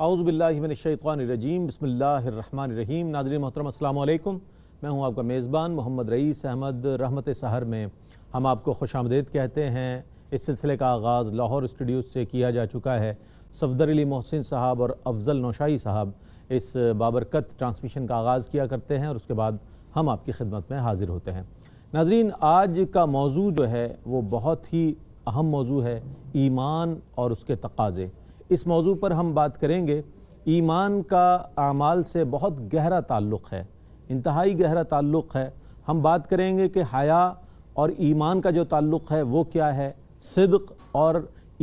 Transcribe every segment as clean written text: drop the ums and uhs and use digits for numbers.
اعوذ باللہ من الشیطان الرجیم بسم اللہ الرحمن الرحیم۔ ناظرین محترم السلام علیکم، میں ہوں آپ کا میزبان محمد رئیس احمد۔ رحمت سحر میں ہم آپ کو خوش آمدید کہتے ہیں۔ اس سلسلے کا آغاز لاہور اسٹوڈیو سے کیا جا چکا ہے۔ صفدر علی محسن صاحب اور افضل نوشائی صاحب اس بابرکت ٹرانسمیشن کا آغاز کیا کرتے ہیں اور اس کے بعد ہم آپ کی خدمت میں حاضر ہوتے ہیں۔ ناظرین، آج کا موضوع جو ہے وہ بہت ہی اہم موضوع ہے، ایمان اور اس کے تقاضے۔ اس موضوع پر ہم بات کریں گے۔ ایمان کا اعمال سے بہت گہرا تعلق ہے، انتہائی گہرا تعلق ہے۔ ہم بات کریں گے کہ حیا اور ایمان کا جو تعلق ہے وہ کیا ہے، صدق اور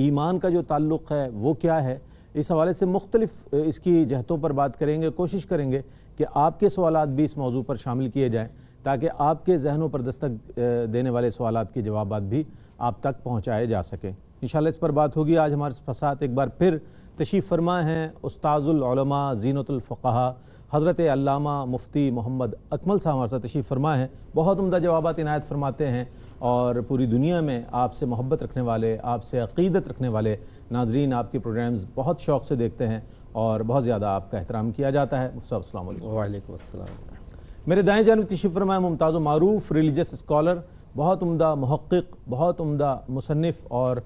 ایمان کا جو تعلق ہے وہ کیا ہے۔ اس حوالے سے مختلف اس کی جہتوں پر بات کریں گے، کوشش کریں گے کہ آپ کے سوالات بھی اس موضوع پر شامل کیے جائیں تاکہ آپ کے ذہنوں پر دستک دینے والے سوالات کے جوابات بھی آپ تک پہنچائے جا سکیں۔ انشاءاللہ اس پر بات ہوگی۔ آج ہمارے ساتھ ایک بار پھر تشریف فرما ہیں استاذ العلماء زینت الفقہا حضرت علامہ مفتی محمد اکمل صاحب ہمارے ساتھ تشریف فرما ہیں۔ بہت عمدہ جوابات عنایت فرماتے ہیں اور پوری دنیا میں آپ سے محبت رکھنے والے، آپ سے عقیدت رکھنے والے ناظرین آپ کے پروگرامز بہت شوق سے دیکھتے ہیں اور بہت زیادہ آپ کا احترام کیا جاتا ہے۔ مفتی صاحب السلام علیکم۔ وعلیکم السلام۔ میرے دائیں جانب تشریف فرما ہے ممتاز و معروف ریلیجس اسکالر، بہت عمدہ محقق، بہت عمدہ مصنف اور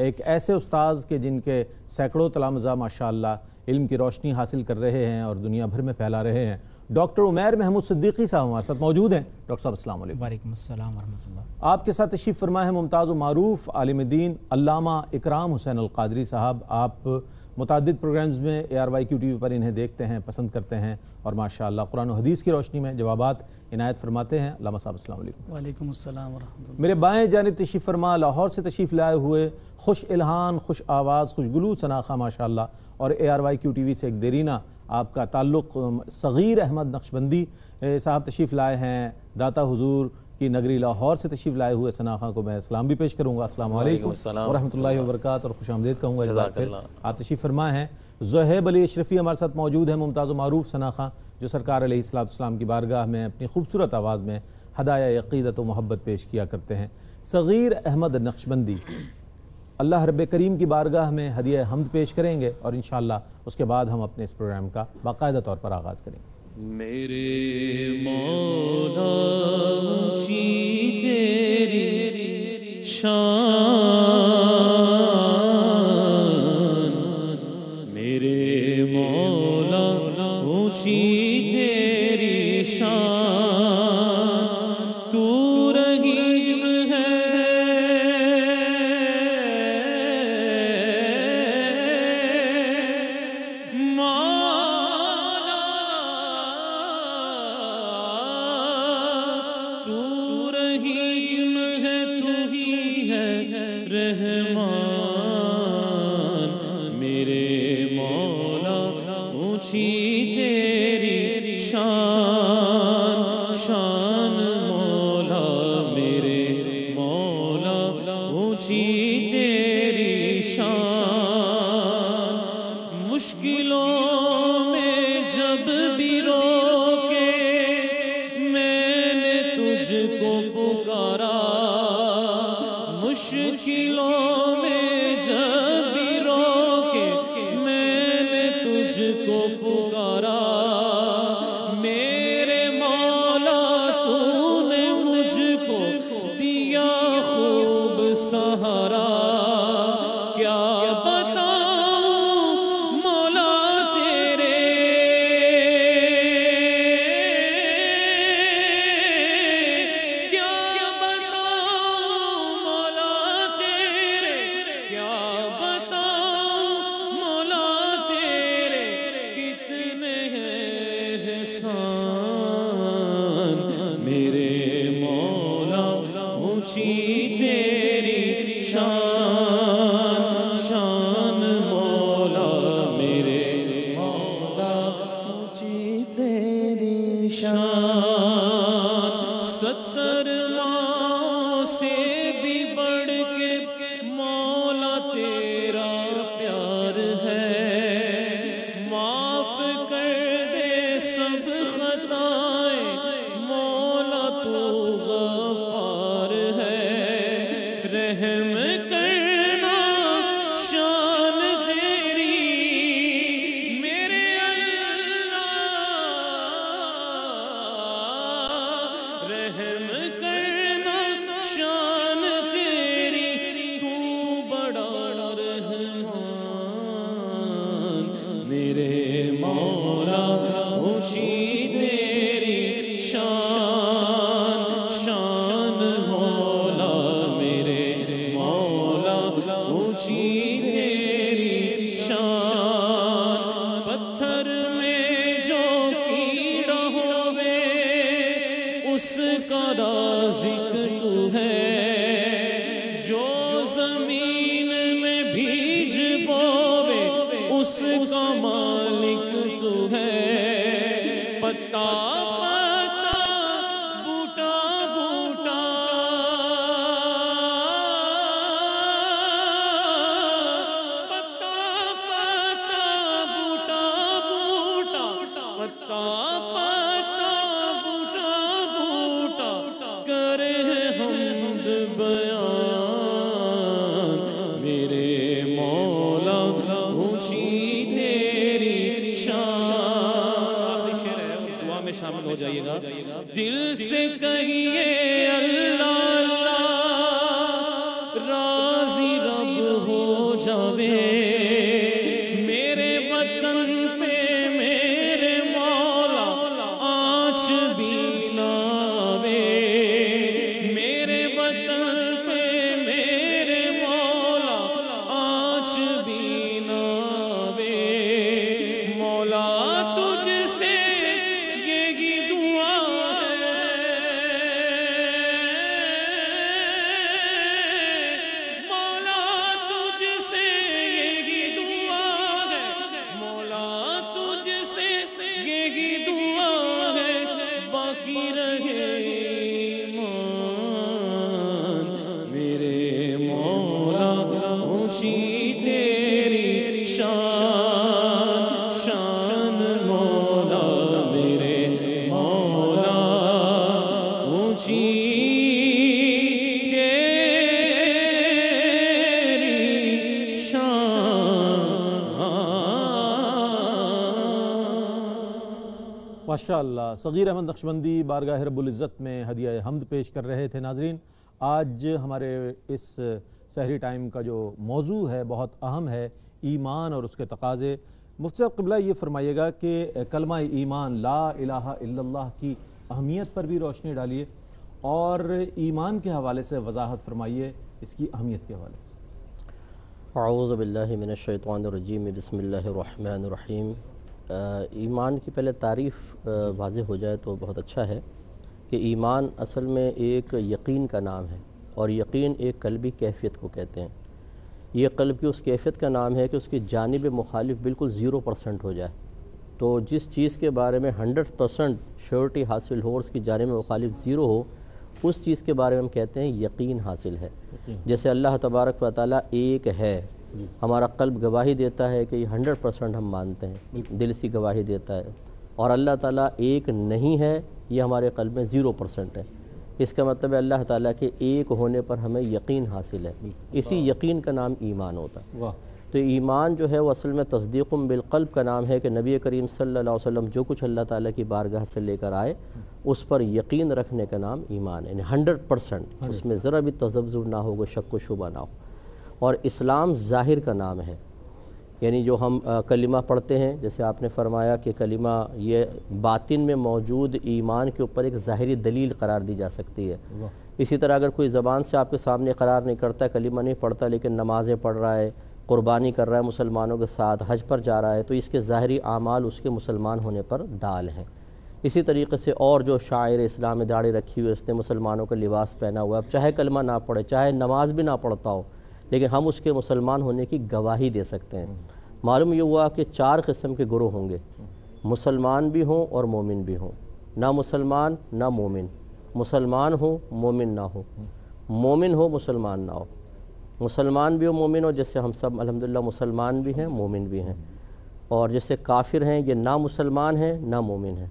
ایک ایسے استاذ کے جن کے سینکڑوں تلامذہ ماشاءاللہ علم کی روشنی حاصل کر رہے ہیں اور دنیا بھر میں پھیلا رہے ہیں۔ ڈاکٹر عمیر محمود صدیقی صاحب ہمارے ساتھ موجود ہیں۔ ڈاکٹر صاحب السلام علیکم۔ وعلیکم السلام ورحمۃ اللہ۔ آپ کے ساتھ تشریف فرما ہے ممتاز و معروف عالم دین علامہ اکرام حسین القادری صاحب۔ آپ متعدد پروگرامز میں ARYQ TV پر انہیں دیکھتے ہیں، پسند کرتے ہیں اور ماشاءاللہ قرآن و حدیث کی روشنی میں جوابات عنایت فرماتے ہیں۔ علامہ صاحب السلام علیکم۔ وعلیکم السلام ورحمۃ اللہ۔ میرے بائیں جانب تشریف فرما لاہور سے تشریف لائے ہوئے خوش الہان، خوش آواز، خوش گلو سناخہ ماشاءاللہ اور ARYQ TV سے ایک دیرینہ آپ کا تعلق صغیر احمد نقشبندی صاحب تشریف لائے ہیں۔ داتا حضور کی نگری لاہور سے تشریف لائے ہوئے سناخہ کو میں اسلام بھی پیش کروں گا۔ السلام علیکم ورحمۃ اللہ وبرکاتہ اور خوش آمدید کہوں گا۔ آپ تشریف فرما ہیں۔ زہیب علی اشرفی ہمارے ساتھ موجود ہیں، ممتاز و معروف سناخہ جو سرکار علیہ السلام کی بارگاہ میں اپنی خوبصورت آواز میں ہدایہ عقیدت و محبت پیش کیا کرتے ہیں۔ صغیر احمد نقشبندی اللہ رب کریم کی بارگاہ میں ہدیہ حمد پیش کریں گے اور انشاءاللہ اس کے بعد ہم اپنے اس پروگرام کا باقاعدہ طور پر آغاز کریں گے۔ میرے مولا اونچی تیری شان، میرے مولا اونچی تیری شان، تو رحیم ہے مولا، تو رحیم ہے، تو ہی ہے رحمان، میرے مولا اونچی تیری شان، شان مولا میرے مولا اونچی تیری شان، مشکلوں میں جب بھی روکے میں نے تجھ کو پکارا، مشکلوں میں جب بھی روکے میں نے تجھ کو پکارا، میرے مولا تو نے مجھ کو دیا خوب سہارا، کیا بتاؤں مولا تیرے، کیا بتاؤں مولا تیرے، کیا بتاؤں مولا تیرے، کتنے ہیں احسان، میرے مولا اونچی تیری شان، شان مولا میرے مولا اونچی تیری شان، 70 ماؤں سے بھی بڑھ کے مولا تیرا پیار ہے، معاف کر دے سب خطائیں مولا تو غفار ہے، رحم کرنا شان تیری اونچی تیری شان، پتھر میں جو کیڑا ہوے اس کا رازق تو ہے، جو زمین میں بیج بوے اس کا مالک تو ہے، پتا پتا بوٹا بوٹا پتا پتا بوٹا بوٹا پتا پتا بوٹا بوٹا کرے حمد بیان میرے مولا اونچی تیری شان۔ آخری شعر ہے، اس دعا میں شامل ہو جائیے گا۔ دل سے کہیے اللہ اللہ، راضی رب ہو جاوے میرے وطن پہ میرے مولا آنچ بھی نہ آوے، میرے وطن پہ میرے مولا آنچ بھی نہ آوے، مولا تجھ سے یہی دعا ہے، مولا تجھ سے یہی دعا ہے، مولا تجھ سے یہی دعا ہے، باقی رہے ایمان میرے مولا اونچی تیری شان، شان مولا میرے مولا اونچی تیری شان۔ ماشاءاللہ صغیر احمد نقشبندی بارگاہ رب العزت میں ہدیہ حمد پیش کر رہے تھے۔ ناظرین، آج ہمارے اس سحری ٹائم کا جو موضوع ہے بہت اہم ہے، ایمان اور اس کے تقاضے۔ مفتی صاحب قبلہ یہ فرمائیے گا کہ کلمہ ایمان لا الہ الا اللہ کی اہمیت پر بھی روشنی ڈالیے اور ایمان کے حوالے سے وضاحت فرمائیے اس کی اہمیت کے حوالے سے۔ اعوذ باللہ من الشیطان الرجیم، بسم اللہ الرحمن الرحیم۔ ایمان کی پہلے تعریف واضح ہو جائے تو بہت اچھا ہے کہ ایمان اصل میں ایک یقین کا نام ہے، اور یقین ایک قلبی کیفیت کو کہتے ہیں۔ یہ قلب کی اس کیفیت کا نام ہے کہ اس کی جانب مخالف بالکل 0% ہو جائے، تو جس چیز کے بارے میں 100% شیورٹی حاصل ہو اور اس کی جانب مخالف 0 ہو، اس چیز کے بارے میں ہم کہتے ہیں یقین حاصل ہے۔ جیسے اللہ تبارک و تعالیٰ ایک ہے، ہمارا قلب گواہی دیتا ہے کہ یہ 100% ہم مانتے ہیں، دل سے گواہی دیتا ہے، اور اللہ تعالیٰ ایک نہیں ہے، یہ ہمارے قلب میں 0% ہے۔ اس کا مطلب ہے اللہ تعالیٰ کے ایک ہونے پر ہمیں یقین حاصل ہے، اسی یقین کا نام ایمان ہوتا ہے۔ تو ایمان جو ہے وہ اصل میں تصدیق بالقلب کا نام ہے کہ نبی کریم صلی اللہ علیہ وسلم جو کچھ اللہ تعالیٰ کی بارگاہ سے لے کر آئے اس پر یقین رکھنے کا نام ایمان ہے، یعنی 100%، اس میں ذرا بھی تذبذب نہ ہو، شک و شبہ نہ ہو۔ اور اسلام ظاہر کا نام ہے، یعنی جو ہم کلمہ پڑھتے ہیں، جیسے آپ نے فرمایا کہ کلمہ یہ باطن میں موجود ایمان کے اوپر ایک ظاہری دلیل قرار دی جا سکتی ہے۔ اسی طرح اگر کوئی زبان سے آپ کے سامنے قرار نہیں کرتا، کلمہ نہیں پڑھتا، لیکن نمازیں پڑھ رہا ہے، قربانی کر رہا ہے مسلمانوں کے ساتھ، حج پر جا رہا ہے، تو اس کے ظاہری اعمال اس کے مسلمان ہونے پر دال ہیں۔ اسی طریقے سے اور جو شاعر اسلام میں داڑھی رکھی ہوئی، اس نے مسلمانوں کا لباس پہنا ہوا ہے، اب چاہے کلمہ نہ پڑھے، چاہے نماز بھی نہ پڑھتا ہو، لیکن ہم اس کے مسلمان ہونے کی گواہی دے سکتے ہیں۔ معلوم یہ ہوا کہ 4 قسم کے گروہ ہوں گے، مسلمان بھی ہوں اور مومن بھی ہوں، نہ مسلمان نہ مومن، مسلمان ہو مومن نہ ہو، مومن ہو مسلمان نہ ہو، مسلمان بھی ہو مومن ہو، جیسے ہم سب الحمدللہ مسلمان بھی ہیں مومن بھی ہیں، اور جیسے کافر ہیں یہ نہ مسلمان ہیں نہ مومن ہیں،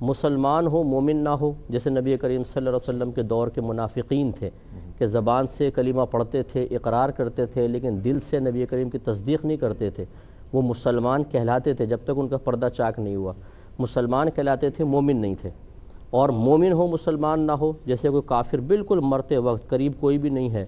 مسلمان ہو مومن نہ ہو، جیسے نبی کریم صلی اللہ علیہ وسلم کے دور کے منافقین تھے کہ زبان سے کلمہ پڑھتے تھے، اقرار کرتے تھے، لیکن دل سے نبی کریم کی تصدیق نہیں کرتے تھے، وہ مسلمان کہلاتے تھے جب تک ان کا پردہ چاک نہیں ہوا، مسلمان کہلاتے تھے، مومن نہیں تھے۔ اور مومن ہو مسلمان نہ ہو، جیسے کوئی کافر بالکل مرتے وقت قریب کوئی بھی نہیں ہے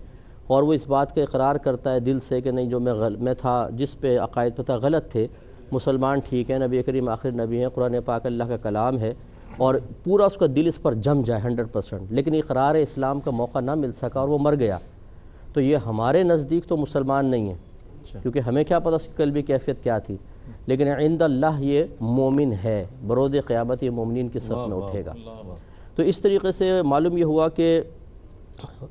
اور وہ اس بات کا اقرار کرتا ہے دل سے کہ نہیں جو میں تھا جس پہ عقائد پہ تھا غلط تھے، مسلمان ٹھیک ہے، نبی کریم آخر نبی ہیں، قرآن پاک اللہ کا کلام ہے، اور پورا اس کا دل اس پر جم جائے 100%، لیکن اقرار اسلام کا موقع نہ مل سکا اور وہ مر گیا، تو یہ ہمارے نزدیک تو مسلمان نہیں ہے، کیونکہ ہمیں کیا پتہ اس کی قلبی کیفیت کیا تھی، لیکن عند اللہ یہ مومن ہے، برود قیامت یہ مومنین کی صف میں اٹھے گا۔ تو اس طریقے سے معلوم یہ ہوا کہ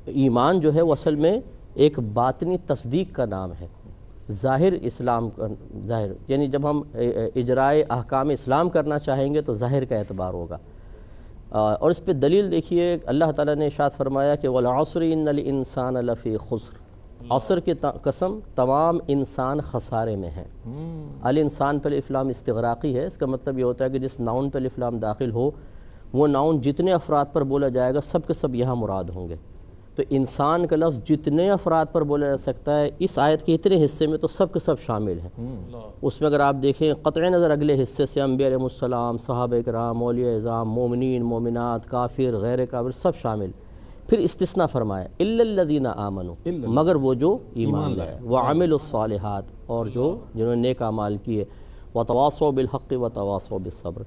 ایمان جو ہے وہ اصل میں ایک باطنی تصدیق کا نام ہے، ظاہر اسلام کا ظاہر، یعنی جب ہم اجرائے احکام اسلام کرنا چاہیں گے تو ظاہر کا اعتبار ہوگا، اور اس پہ دلیل دیکھیے اللہ تعالیٰ نے ارشاد فرمایا کہ وَالْعَصْرِ إِنَّ الْإِنسَانَ لَفِي خُسْرٍ، عصر کی قسم تمام انسان خسارے میں ہیں۔ الانسان پہ الفلام استغراقی ہے، اس کا مطلب یہ ہوتا ہے کہ جس ناؤن پہ الفلام داخل ہو وہ ناؤن جتنے افراد پر بولا جائے گا سب کے سب یہاں مراد ہوں گے، تو انسان کا لفظ جتنے افراد پر بولا جا سکتا ہے اس آیت کے اتنے حصے میں تو سب کے سب شامل ہیں۔ اس میں اگر آپ دیکھیں قطع نظر اگلے حصے سے انبیاء علیہ السلام، صحابہ کرام، اولیاء اعظام، مومنین، مومنات، کافر، غیر کافر سب شامل، پھر استثناء فرمایا الا الذین آمنوا، مگر وہ جو ایمان لائے، وعملوا الصالحات، اور جنہوں نے نیک اعمال کیے، وتواصوا بالحق وتواصوا بالصبر۔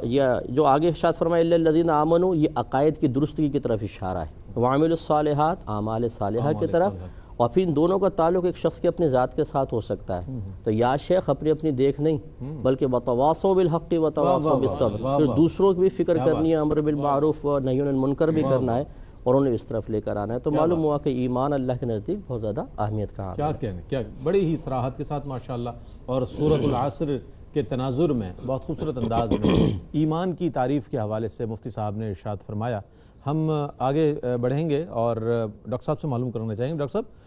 یہ جو آگے ارشاد فرمایا الا الذین آمنوا، یہ عقائد کی درستگی کی طرف اشارہ ہے، وعملوا الصالحات اعمال صالحہ کی طرف، اور پھر ان دونوں کا تعلق ایک شخص کے اپنے ذات کے ساتھ ہو سکتا ہے، تو یا شیخ اپنی دیکھ نہیں بلکہ وتواصوا بالحق وتواصوا بالصبر، پھر دوسروں کی بھی فکر کرنی ہے، امر بالمعروف و نہی عن المنکر بھی کرنا ہے، اور انہیں اس طرف لے کر آنا ہے۔ تو معلوم ہوا کہ ایمان اللہ کے نزدیک بہت زیادہ اہمیت کا حامل ہے۔ کیا کہنے، کیا بڑی ہی صراحت کے ساتھ ماشاءاللہ، اور سورۃ العصر کے تناظر میں بہت خوبصورت انداز میں ایمان کی تعریف کے حوالے سے مفتی صاحب نے ارشاد فرمایا۔ ہم آگے بڑھیں گے اور ڈاکٹر صاحب سے معلوم کرنا چاہیں گے، ڈاکٹر صاحب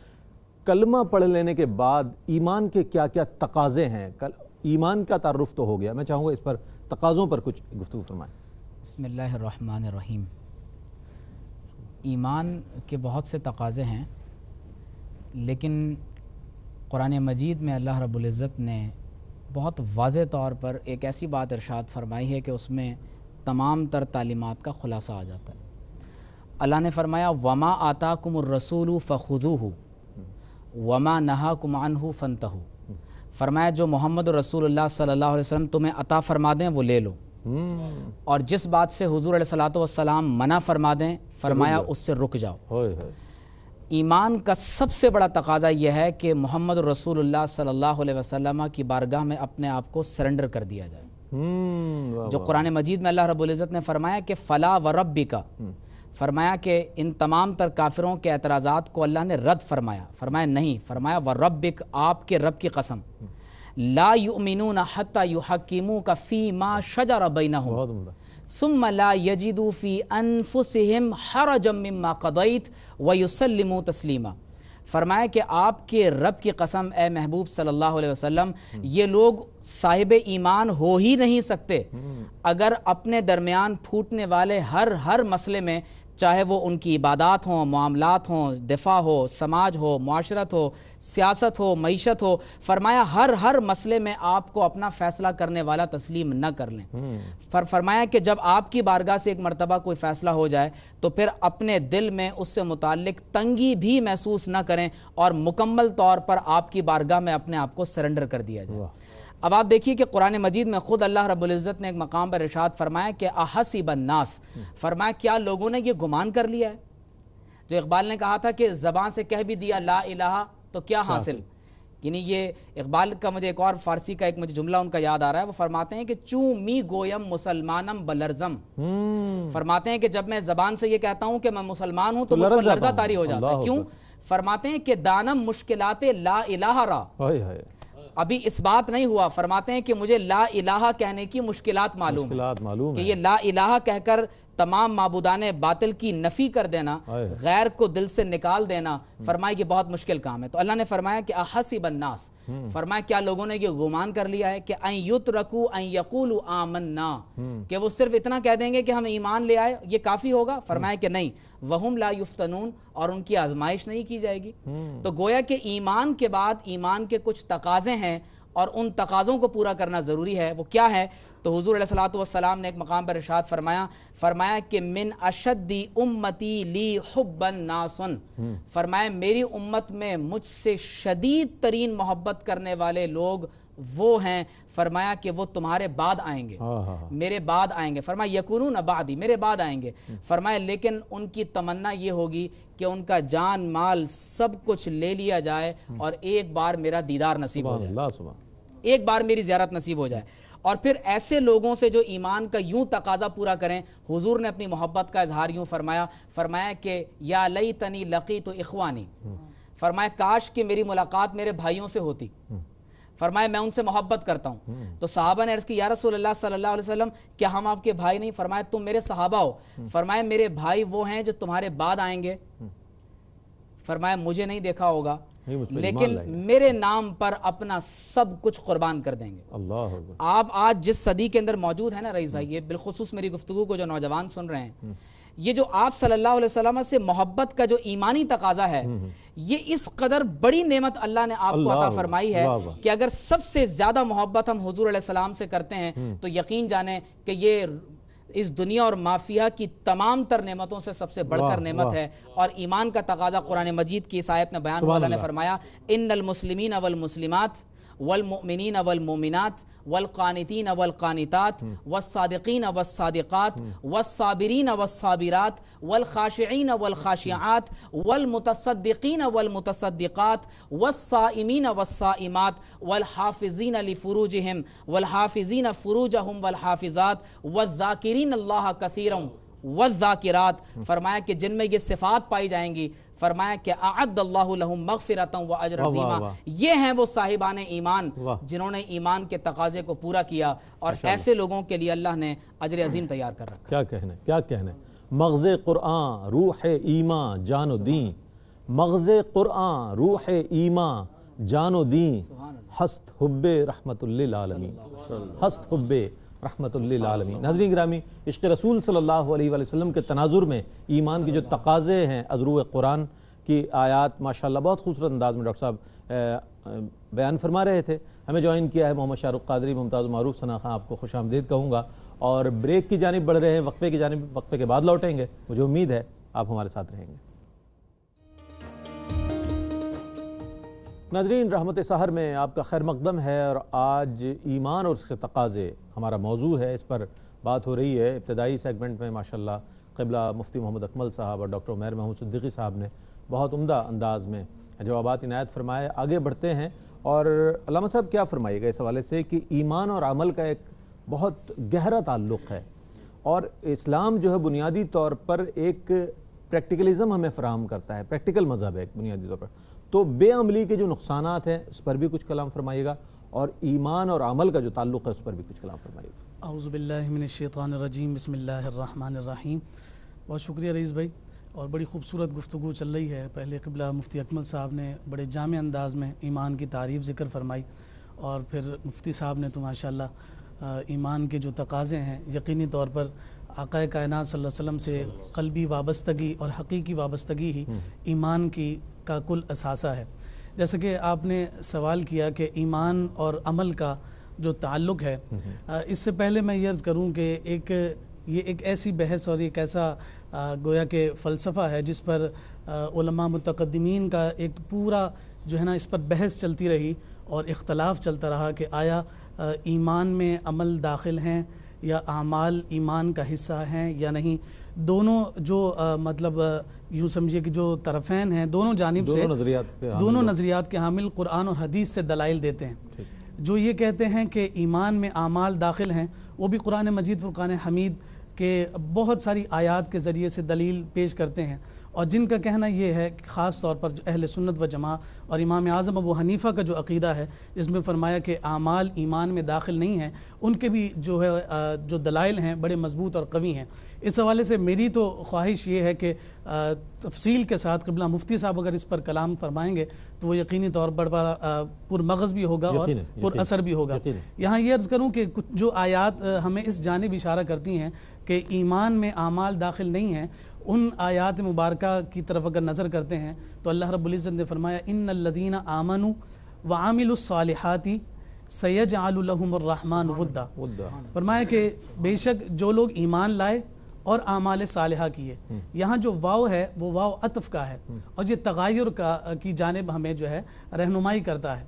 کلمہ پڑھ لینے کے بعد ایمان کے کیا کیا تقاضے ہیں؟ ایمان کا تعارف تو ہو گیا، میں چاہوں گا اس پر تقاضوں پر کچھ گفتگو فرمائیں۔ بسم اللہ الرحمن الرحیم۔ ایمان کے بہت سے تقاضے ہیں، لیکن قرآن مجید میں اللہ رب العزت نے بہت واضح طور پر ایک ایسی بات ارشاد فرمائی ہے کہ اس میں تمام تر تعلیمات کا خلاصہ آ جاتا ہے۔ اللہ نے فرمایا وما آتاکم الرسول فخذوہ وما نہاکم عنہ فانتہوا، فرمایا جو محمد رسول اللہ صلی اللہ علیہ وسلم تمہیں عطا فرما دیں وہ لے لو، اور جس بات سے حضور علیہ الصلوۃ والسلام منع فرما دیں فرمایا اس سے رک جاؤ۔ ایمان کا سب سے بڑا تقاضا یہ ہے کہ محمد رسول اللہ صلی اللہ علیہ وسلم کی بارگاہ میں اپنے آپ کو سرنڈر کر دیا جائے، جو قرآن مجید میں اللہ رب العزت نے فرمایا کہ فلا وربک، فرمایا کہ ان تمام تر کافروں کے اعتراضات کو اللہ نے رد فرمایا، فرمایا نہیں، فرمایا وربک، آپ کے رب کی قسم، لا یؤمنون حتی یحکموک فیما شجر بینہم ثم لا یجدوا فی انفسہم حرجا مما قضیت ویسلموا تسلیما، فرمایا کہ آپ کے رب کی قسم اے محبوب صلی اللہ علیہ وسلم، یہ لوگ صاحب ایمان ہو ہی نہیں سکتے اگر اپنے درمیان پھوٹنے والے ہر مسئلے میں، چاہے وہ ان کی عبادات ہوں، معاملات ہوں، دفاع ہو، سماج ہو، معاشرت ہو، سیاست ہو، معیشت ہو، فرمایا ہر مسئلے میں آپ کو اپنا فیصلہ کرنے والا تسلیم نہ کر لیں۔ فرمایا کہ جب آپ کی بارگاہ سے ایک مرتبہ کوئی فیصلہ ہو جائے تو پھر اپنے دل میں اس سے متعلق تنگی بھی محسوس نہ کریں اور مکمل طور پر آپ کی بارگاہ میں اپنے آپ کو سرنڈر کر دیا جائے۔ اب آپ دیکھیے کہ قرآن مجید میں خود اللہ رب العزت نے ایک مقام پر ارشاد فرمایا کہ احسب الناس، فرمایا کیا لوگوں نے یہ گمان کر لیا ہے؟ جو اقبال نے کہا تھا کہ زبان سے کہہ بھی دیا لا الہ تو کیا حاصل، یعنی یہ اقبال کا مجھے ایک اور فارسی کا ایک مجھے جملہ ان کا یاد آ رہا ہے، وہ فرماتے ہیں کہ چوں می گویم مسلمانم بلرزم، فرماتے ہیں کہ جب میں زبان سے یہ کہتا ہوں کہ میں مسلمان ہوں تو مجھ پر لرزہ طاری ہو جاتا ہے، کیوں؟ فرماتے ہیں کہ دانم مشکلات لا الہ را، ابھی اس بات نہیں ہوا، فرماتے ہیں کہ مجھے لا الہ کہنے کی مشکلات معلوم کہ یہ لا الہ کہہ کر تمام معبودان باطل کی نفی کر دینا، غیر کو دل سے نکال دینا، فرمایا یہ بہت مشکل کام ہے۔ تو اللہ نے فرمایا کہ احسب الناس، فرمایا کیا لوگوں نے یہ گمان کر لیا ہے کہ ان یترکوا ان یقولوا آمنا، کہ وہ صرف اتنا کہہ دیں گے کہ ہم ایمان لے آئے، یہ کافی ہوگا؟ فرمایا کہ نہیں، وہم لا یفتنون، اور ان کی آزمائش نہیں کی جائے گی۔ تو گویا کہ ایمان کے بعد ایمان کے کچھ تقاضے ہیں اور ان تقاضوں کو پورا کرنا ضروری ہے۔ وہ کیا ہے؟ تو حضور علیہ الصلوۃ والسلام نے ایک مقام پر ارشاد فرمایا کہ من اشدی امتی لی حبا ناس، فرمایا میری امت میں مجھ سے شدید ترین محبت کرنے والے لوگ وہ ہیں فرمایا کہ وہ تمہارے بعد آئیں گے، میرے بعد آئیں گے، فرمایا یکونون بعدی، میرے بعد آئیں گے، فرمایا لیکن ان کی تمنا یہ ہوگی کہ ان کا جان مال سب کچھ لے لیا جائے اور ایک بار میرا دیدار نصیب ہو جائے، ایک بار میری زیارت نصیب ہو جائے۔ اور پھر ایسے لوگوں سے جو ایمان کا یوں تقاضا پورا کریں، حضور نے اپنی محبت کا اظہار یوں فرمایا کہ یا لیتنی لقیت اخوانی، فرمایا کاش کہ میری ملاقات میرے بھائیوں سے ہوتی، فرمایا میں ان سے محبت کرتا ہوں۔ تو صحابہ نے عرض کی یا رسول اللہ صلی اللہ علیہ وسلم کیا ہم آپ کے بھائی نہیں؟ فرمایا تم میرے صحابہ ہو، فرمایا میرے بھائی وہ ہیں جو تمہارے بعد آئیں گے، فرمایا مجھے نہیں دیکھا ہوگا لیکن میرے نام پر اپنا سب کچھ قربان کر دیں گے۔ آپ آج جس صدی کے اندر موجود ہیں نا رئیس بھائی، یہ بالخصوص میری گفتگو کو جو نوجوان سن رہے ہیں، یہ جو آپ صلی اللہ علیہ وسلم سے محبت کا جو ایمانی تقاضا ہے، یہ اس قدر بڑی نعمت اللہ نے آپ کو عطا فرمائی ہے کہ اگر سب سے زیادہ محبت ہم حضور علیہ السلام سے کرتے ہیں تو یقین جانیں کہ یہ اس دنیا اور مافیہ کی تمام تر نعمتوں سے سب سے بڑھ کر نعمت ہے۔ اور ایمان کا تقاضا قرآن مجید کی اس آیت میں بیان ہوا، اللہ نے فرمایا ان المسلمین والمسلمات والمؤمنین والمؤمنات والقانتین والقانتات والصادقین والصادقات والصابرین والصابرات والخاشعین والخاشعات والمتصدقین والمتصدقات والصائمین والصائمات والحافظین لفروجہم والحافظین فروجہم والحافظات والذاکرین اللہ کثیرا والذاکرات، فرمایا کہ جن میں یہ صفات پائی جائیں گی، فرمایا کہ اعد اللہ لہم مغفرۃ و اجر عظیما، یہ ہیں وہ صاحبان ایمان جنہوں نے ایمان کے تقاضے کو پورا کیا، اور ایسے لوگوں کے لیے اللہ نے اجر عظیم تیار کر رکھا۔ کیا کہنا ہے مغز قرآن روح ایمان جان و دین، مغز قرآن روح ایمان جان و دین، ہست حب رحمت للعالمین، ہست حب رحمت للعالمین۔ ناظرین گرامی، عشق رسول صلی اللہ علیہ وآلہ وسلم کے تناظر میں ایمان کی جو تقاضے ہیں، از روح قرآن کی آیات ماشاءاللہ بہت خوبصورت انداز میں ڈاکٹر صاحب بیان فرما رہے تھے۔ ہمیں جوائن کیا ہے محمد شاہ رخ قادری، ممتاز معروف ثنا خان، آپ کو خوش آمدید کہوں گا، اور بریک کی جانب بڑھ رہے ہیں، وقفے کی جانب، وقفے کے بعد لوٹیں گے، مجھے امید ہے آپ ہمارے ساتھ رہیں گے۔ ناظرین، رحمت سحر میں آپ کا خیر مقدم ہے، اور آج ایمان اور اس کے تقاضے ہمارا موضوع ہے، اس پر بات ہو رہی ہے۔ ابتدائی سیگمنٹ میں ماشاءاللہ قبلہ مفتی محمد اکمل صاحب اور ڈاکٹر عمیر محمود صدیقی صاحب نے بہت عمدہ انداز میں جوابات عنایت فرمائے۔ آگے بڑھتے ہیں، اور علامہ صاحب کیا فرمائیے گا اس حوالے سے کہ ایمان اور عمل کا ایک بہت گہرا تعلق ہے، اور اسلام جو ہے بنیادی طور پر ایک پریکٹیکلزم ہمیں فراہم کرتا ہے، پریکٹیکل مذہب ہے ایک بنیادی طور پر، تو بے عملی کے جو نقصانات ہیں اس پر بھی کچھ کلام فرمائیے گا، اور ایمان اور عمل کا جو تعلق ہے اس پر بھی کچھ کلام فرمائیے گا۔ اعوذ باللہ من الشیطان الرجیم، بسم اللہ الرحمن الرحیم۔ بہت شکریہ رئیس بھائی، اور بڑی خوبصورت گفتگو چل رہی ہے۔ پہلے قبلہ مفتی اکمل صاحب نے بڑے جامع انداز میں ایمان کی تعریف ذکر فرمائی، اور پھر مفتی صاحب نے تو ماشاءاللہ ایمان کے جو تقاضے ہیں، یقینی طور پر آقا کائنات صلی اللہ علیہ وسلم سے قلبی وابستگی اور حقیقی وابستگی ہی ایمان کا کل اثاثہ ہے۔ جیسا کہ آپ نے سوال کیا کہ ایمان اور عمل کا جو تعلق ہے، اس سے پہلے میں یہ عرض کروں کہ یہ ایک ایسی بحث اور ایک ایسا گویا کہ فلسفہ ہے جس پر علماء متقدمین کا ایک پورا جو ہے نا اس پر بحث چلتی رہی اور اختلاف چلتا رہا کہ آیا ایمان میں عمل داخل ہیں یا اعمال ایمان کا حصہ ہیں یا نہیں۔ دونوں جو مطلب یوں سمجھیے کہ جو طرفین ہیں، دونوں جانب سے دونوں نظریات کے حامل قرآن اور حدیث سے دلائل دیتے ہیں۔ جو یہ کہتے ہیں کہ ایمان میں اعمال داخل ہیں، وہ بھی قرآن مجید فرقان حمید کے بہت ساری آیات کے ذریعے سے دلیل پیش کرتے ہیں، اور جن کا کہنا یہ ہے کہ خاص طور پر جو اہل سنت و جماعت اور امام اعظم ابو حنیفہ کا جو عقیدہ ہے، جس میں فرمایا کہ اعمال ایمان میں داخل نہیں ہیں، ان کے بھی جو ہے جو دلائل ہیں بڑے مضبوط اور قوی ہیں۔ اس حوالے سے میری تو خواہش یہ ہے کہ تفصیل کے ساتھ قبلہ مفتی صاحب اگر اس پر کلام فرمائیں گے تو وہ یقینی طور پر پر مغز بھی ہوگا اور پر اثر بھی ہوگا۔ یہاں یہ عرض کروں کہ کچھ جو آیات ہمیں اس جانب اشارہ کرتی ہیں کہ ایمان میں اعمال داخل نہیں ہیں، ان آیات مبارکہ کی طرف اگر نظر کرتے ہیں تو اللہ رب العزت نے فرمایا ان الذین آمنوا وعملوا الصالحات سیجعل لهم الرحمن ودا، فرمایا کہ بے شک جو لوگ ایمان لائے اور اعمال صالحہ کیے، یہاں جو واو ہے وہ واو عطف کا ہے، اور یہ تغیر کی جانب ہمیں جو ہے رہنمائی کرتا ہے۔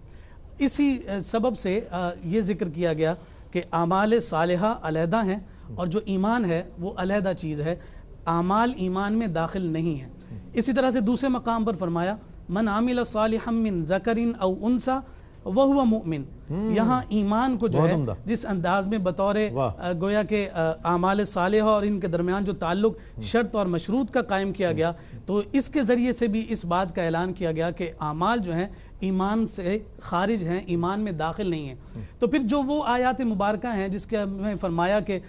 اسی سبب سے یہ ذکر کیا گیا کہ اعمال صالحہ علیحدہ ہیں اور جو ایمان ہے وہ علیحدہ چیز ہے، اعمال ایمان میں داخل نہیں ہیں۔ اسی طرح سے دوسرے مقام پر فرمایا من عامل صالحا من ذکر او انثی وہو مؤمن، یہاں ایمان کو جو ہے جس انداز میں بطور گویا کہ اعمال صالحہ اور ان کے درمیان جو تعلق شرط اور مشروط کا قائم کیا گیا، تو اس کے ذریعے سے بھی اس بات کا اعلان کیا گیا کہ اعمال جو ہیں ایمان سے خارج ہیں، ایمان میں داخل نہیں ہیں۔ تو پھر جو وہ آیات مبارکہ ہیں جس کے میں فرمایا کہ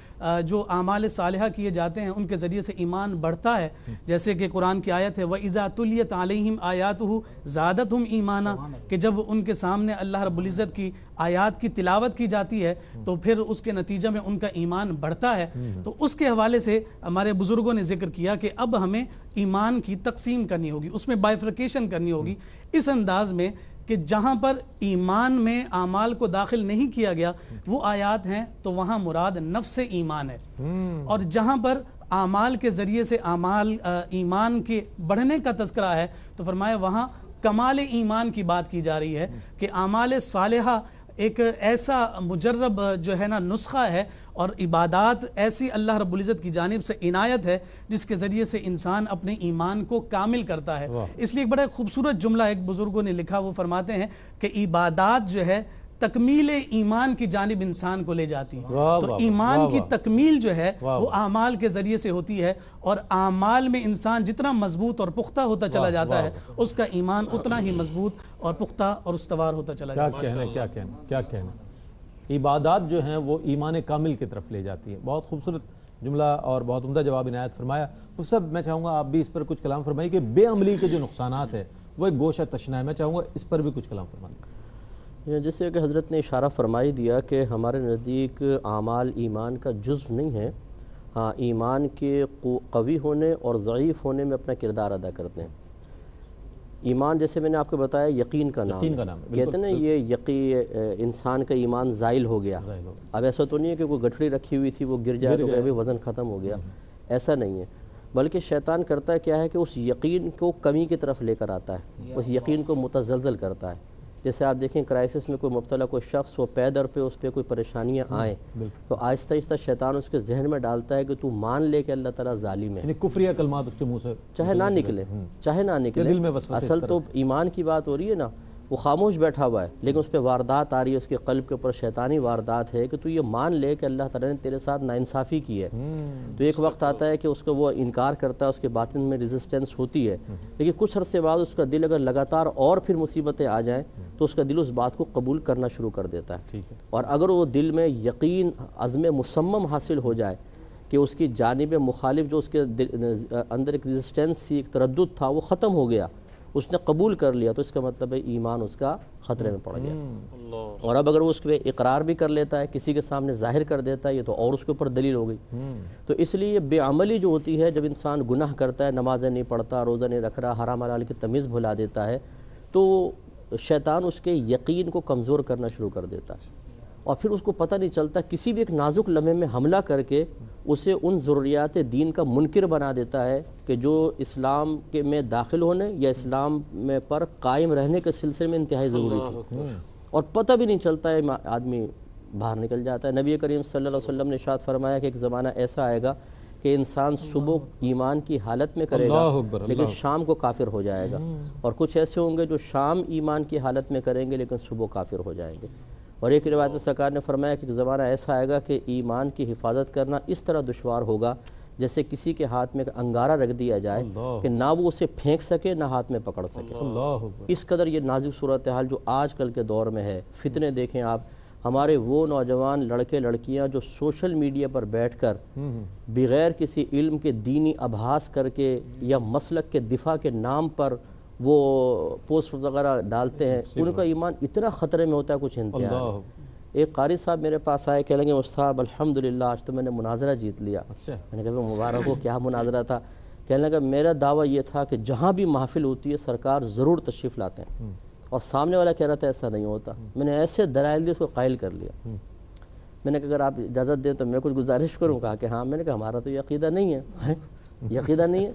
جو اعمال صالحہ کیے جاتے ہیں ان کے ذریعے سے ایمان بڑھتا ہے، جیسے کہ قرآن کی آیت ہے وَإِذَا تُلِيَتْ عَلَيْهِمْ آيَاتُهُ زَادَتْهُمْ ایمانا، کہ جب ان کے سامنے اللہ رب العزت کی آیات کی تلاوت کی جاتی ہے تو پھر اس کے نتیجہ میں ان کا ایمان بڑھتا ہے۔ تو اس کے حوالے سے ہمارے بزرگوں نے ذکر کیا کہ اب ہمیں ایمان کی تقسیم کرنی ہوگی، اس میں بائفرکیشن کرنی ہوگی اس انداز میں کہ جہاں پر ایمان میں اعمال کو داخل نہیں کیا گیا وہ آیات ہیں تو وہاں مراد نفس ایمان ہے، اور جہاں پر اعمال کے ذریعے سے ایمان کے بڑھنے کا تذکرہ ہے تو فرمایا وہاں کمال ایمان کی بات کی جا رہی ہے کہ اعمال صالحہ ایک ایسا مجرب جو ہے نا نسخہ ہے اور عبادات ایسی اللہ رب العزت کی جانب سے عنایت ہے جس کے ذریعے سے انسان اپنے ایمان کو کامل کرتا ہے۔ اس لیے ایک بڑا خوبصورت جملہ ایک بزرگوں نے لکھا، وہ فرماتے ہیں کہ عبادات جو ہے تکمیل ایمان کی جانب انسان کو لے جاتی ہیں، تو ایمان کی تکمیل جو ہے وہ اعمال کے ذریعے سے ہوتی ہے، اور اعمال میں انسان جتنا مضبوط اور پختہ ہوتا چلا جاتا ہے اس کا ایمان اتنا ہی مضبوط اور پختہ اور استوار ہوتا چلا جاتا ہے۔ کیا کہنا عبادات جو ہیں وہ ایمان کامل کی طرف لے جاتی ہے۔ بہت خوبصورت جملہ اور بہت عمدہ جواب عنایت فرمایا۔ اس سب میں چاہوں گا آپ بھی اس پر کچھ کلام فرمائیے کہ بے عملی کے جو نقصانات ہیں وہ ایک گوشہ تشنا ہے، میں چاہوں گا اس پر بھی کچھ کلام فرمائیے۔ جیسے کہ حضرت نے اشارہ فرمائی دیا کہ ہمارے نزدیک اعمال ایمان کا جزو نہیں ہے، ہاں ایمان کے قوی ہونے اور ضعیف ہونے میں اپنا کردار ادا کرتے ہیں۔ ایمان جیسے میں نے آپ کو بتایا یقین کا نام ہے، کہتے ہیں نا یہ انسان کا ایمان زائل ہو گیا۔ اب ایسا تو نہیں ہے کہ کوئی گٹھڑی رکھی ہوئی تھی وہ گر جائے تو کہ وزن ختم ہو گیا، ایسا نہیں ہے، بلکہ شیطان کرتا ہے کیا ہے کہ اس یقین کو کمی کی طرف لے کر آتا ہے، اس یقین کو متزلزل کرتا ہے۔ جیسے آپ دیکھیں کرائسس میں کوئی مبتلا کوئی شخص وہ پے در پہ اس پہ کوئی پریشانیاں آئیں تو آہستہ آہستہ شیطان اس کے ذہن میں ڈالتا ہے کہ تو مان لے کہ اللہ تعالیٰ ظالم ہے، یعنی کفریہ کلمات اس کے منہ سے چاہے نہ نکلے، اصل تو ایمان کی بات ہو رہی ہے نا، وہ خاموش بیٹھا ہوا ہے لیکن اس پہ واردات آ رہی ہے، اس کے قلب کے اوپر شیطانی واردات ہے کہ تو یہ مان لے کہ اللہ تعالیٰ نے تیرے ساتھ ناانصافی کی ہے۔ تو ایک وقت آتا ہے کہ اس کا وہ انکار کرتا ہے، اس کے باطن میں ریزسٹنس ہوتی ہے، لیکن کچھ عرصے بعد اس کا دل اگر لگاتار اور پھر مصیبتیں آ جائیں تو اس کا دل اس بات کو قبول کرنا شروع کر دیتا ہے، اور اگر وہ دل میں یقین عزم مصمم حاصل ہو جائے کہ اس کی جانب مخالف جو اس کے اندر ایک ریزسٹنس تھی، ایک تردد تھا، وہ ختم ہو گیا، اس نے قبول کر لیا، تو اس کا مطلب ہے ایمان اس کا خطرے میں پڑ گیا۔ اور اب اگر وہ اس پہ اقرار بھی کر لیتا ہے، کسی کے سامنے ظاہر کر دیتا ہے، یہ تو اور اس کے اوپر دلیل ہو گئی۔ تو اس لیے یہ بے عملی جو ہوتی ہے، جب انسان گناہ کرتا ہے، نمازیں نہیں پڑھتا، روزہ نہیں رکھ رہا، حرام حلال کی تمیز بھلا دیتا ہے، تو شیطان اس کے یقین کو کمزور کرنا شروع کر دیتا ہے، اور پھر اس کو پتہ نہیں چلتا، کسی بھی ایک نازک لمحے میں حملہ کر کے اسے ان ضروریات دین کا منکر بنا دیتا ہے کہ جو اسلام کے میں داخل ہونے یا اسلام میں پر قائم رہنے کے سلسلے میں انتہائی ضروری تھی، اور پتہ بھی نہیں چلتا ہے، آدمی باہر نکل جاتا ہے۔ نبی کریم صلی اللہ علیہ وسلم نے ارشاد فرمایا کہ ایک زمانہ ایسا آئے گا کہ انسان صبح ایمان کی حالت میں کرے گا لیکن شام کو کافر ہو جائے گا، اور کچھ ایسے ہوں گے جو شام ایمان کی حالت میں کریں گے لیکن صبح کافر ہو جائیں گے۔ اور ایک روایت میں سرکار نے فرمایا کہ ایک زمانہ ایسا آئے گا کہ ایمان کی حفاظت کرنا اس طرح دشوار ہوگا جیسے کسی کے ہاتھ میں انگارہ رکھ دیا جائے کہ نہ وہ اسے پھینک سکے نہ ہاتھ میں پکڑ سکے۔ اس قدر یہ نازک صورتحال جو آج کل کے دور میں ہے، فتنے دیکھیں آپ، ہمارے وہ نوجوان لڑکے لڑکیاں جو سوشل میڈیا پر بیٹھ کر بغیر کسی علم کے دینی ابحاث کر کے یا مسلک کے دفاع کے نام پر وہ پوسٹ وغیرہ ڈالتے ہیں، ان کا ایمان اتنا خطرے میں ہوتا ہے کچھ انتہا۔ ایک قاری صاحب میرے پاس آئے، کہنے لگے صاحب الحمدللہ آج تو میں نے مناظرہ جیت لیا۔ میں نے کہا مبارک ہو، کیا مناظرہ تھا؟ کہنے لگا میرا دعویٰ یہ تھا کہ جہاں بھی محفل ہوتی ہے سرکار ضرور تشریف لاتے ہیں، اور سامنے والا کہہ رہا تھا ایسا نہیں ہوتا۔ میں نے ایسے دلائل دی، اس کو قائل کر لیا۔ میں نے کہا اگر آپ اجازت دیں تو میں کچھ گزارش کروں، کہا کہ ہاں۔ میں نے کہا ہمارا تو یہ عقیدہ نہیں ہے، یہ عقیدہ نہیں ہے۔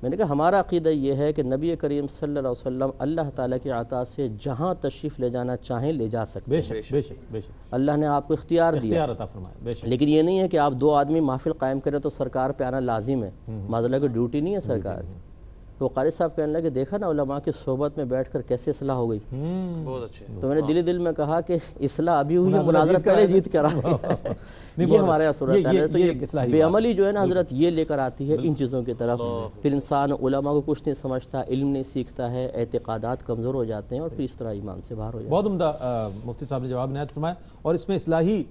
میں نے کہا ہمارا عقیدہ یہ ہے کہ نبی کریم صلی اللہ علیہ وسلم اللہ تعالیٰ کی عطا سے جہاں تشریف لے جانا چاہیں لے جا سکتے بے ہیں، شک بے شک بے شک، اللہ نے آپ کو اختیار دیا، اختیار عطا فرمایا، بے شک، لیکن یہ نہیں ہے کہ آپ 2 آدمی محفل قائم کریں تو سرکار پہ آنا لازم ہے، معذاللہ کی ڈیوٹی نہیں ہے سرکار کی۔ تو قاری صاحب کہنے لگے دیکھا نا علماء کی صحبت میں بیٹھ کر کیسے اصلاح ہو گئی، بہت اچھے، تو میں نے دلی دل میں کہا کہ اصلاح ابھی ہوئی ہے، مناظرہ پہلے جیت کر آئی ہے۔ یہ ہمارے یہاں صورت حال ہے۔ تو یہ بے عملی جو ہے نا حضرت یہ لے کر آتی ہے ان چیزوں کی طرف، پھر انسان علماء کو کچھ نہیں سمجھتا، علم نہیں سیکھتا ہے، اعتقادات کمزور ہو جاتے ہیں اور پھر اس طرح ایمان سے باہر ہو جاتے ہیں۔ بہت عمدہ مفتی صاحب نے جواب نہایت فرمایا، اور اس میں اصلاحی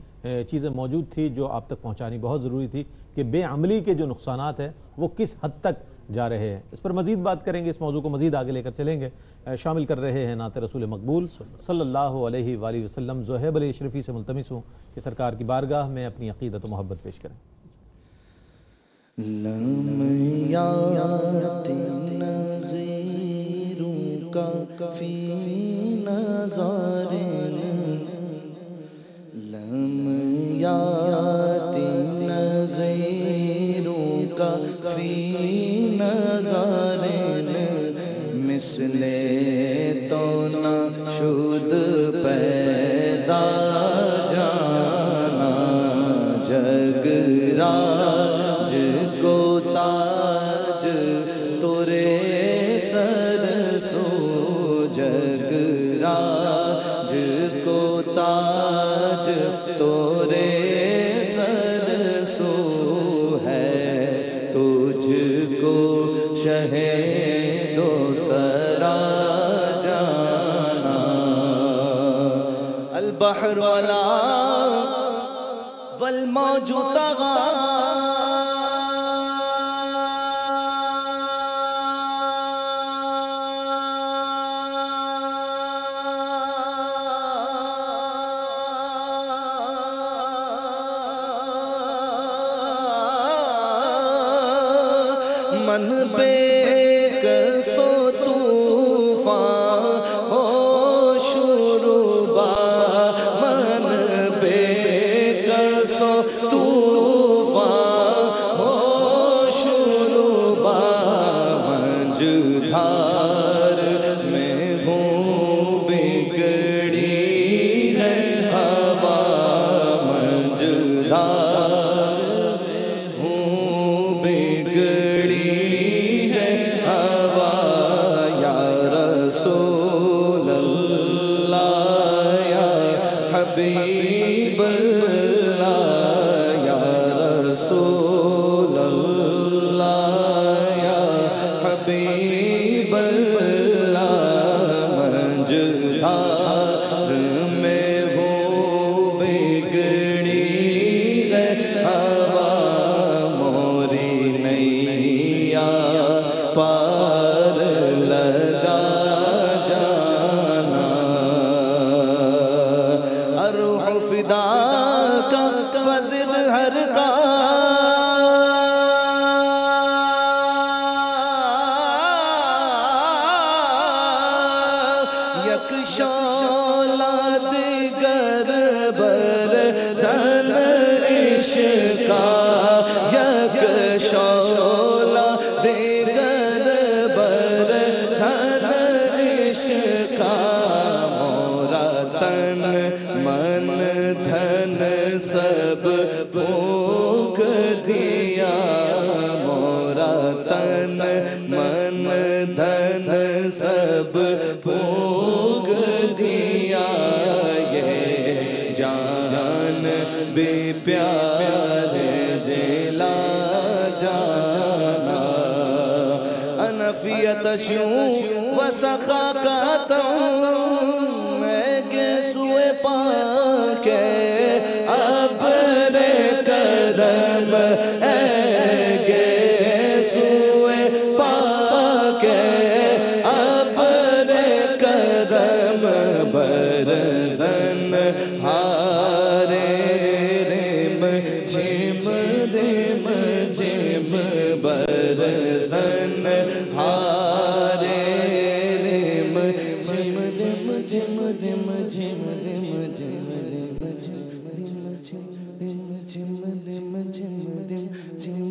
چیزیں موجود تھی جو آپ تک پہنچانی بہت ضروری تھی کہ بے عملی کے جو نقصانات ہیں وہ کس حد تک جا رہے ہیں۔ اس پر مزید بات کریں گے، اس موضوع کو مزید آگے لے کر چلیں گے۔ شامل کر رہے ہیں نعت رسول مقبول صلی اللہ علیہ وآلہ وسلم۔ زہیب علی اشرفی سے ملتمس ہوں کہ سرکار کی بارگاہ میں اپنی عقیدت و محبت پیش کریں۔ لمیات نظیروں کا فی نظارن، لمیات نظیروں کا فی نظارن، مثل تو نہ شد پیدا جانا، جگ راج کو تاج تورے سر سو، جگ راج کو تاج تورے سر سو ہے، تجھ کو شہ دو سرا جانا، البحر والا والموج طغى، من بے کسو طوفان ہو شروبا، من بے کسو طوفان ہو شروبا، منجدھار میں ہوں بگڑی ہے ہوا، منجدھار میں ہوں بگڑی ہے ہوا، یا رسول اللہ یا حبیب اللہ، یا رسول اللہ یا حبیب اللہ، منجدھار میں ہو بگڑی ہے ہوا، موری نیا پار لگا جانا، اروح فدا کا فضل ہر کا، یک شعلہ دیگر بر زن عشقا، یک شعلہ دیگر بر زن عشقا، مورا تن من دھن سب پھونک دیا، مورا تن من دھن سب پھونک دیا، یہ جان بے پیارے جلا جانا، انفیت شیوں و سخاقاتوں، میں گیسوے پاکے ابر کرم، اے گیسوے پاکے ابر کرم، برزن ہارے ریم جھم ریم جھم، برزن ہارے ریم جھم ریم جھم جھم جھم ریم جھم ریم جھم ریم جھم ریم جھم ریم جھم ریم جھم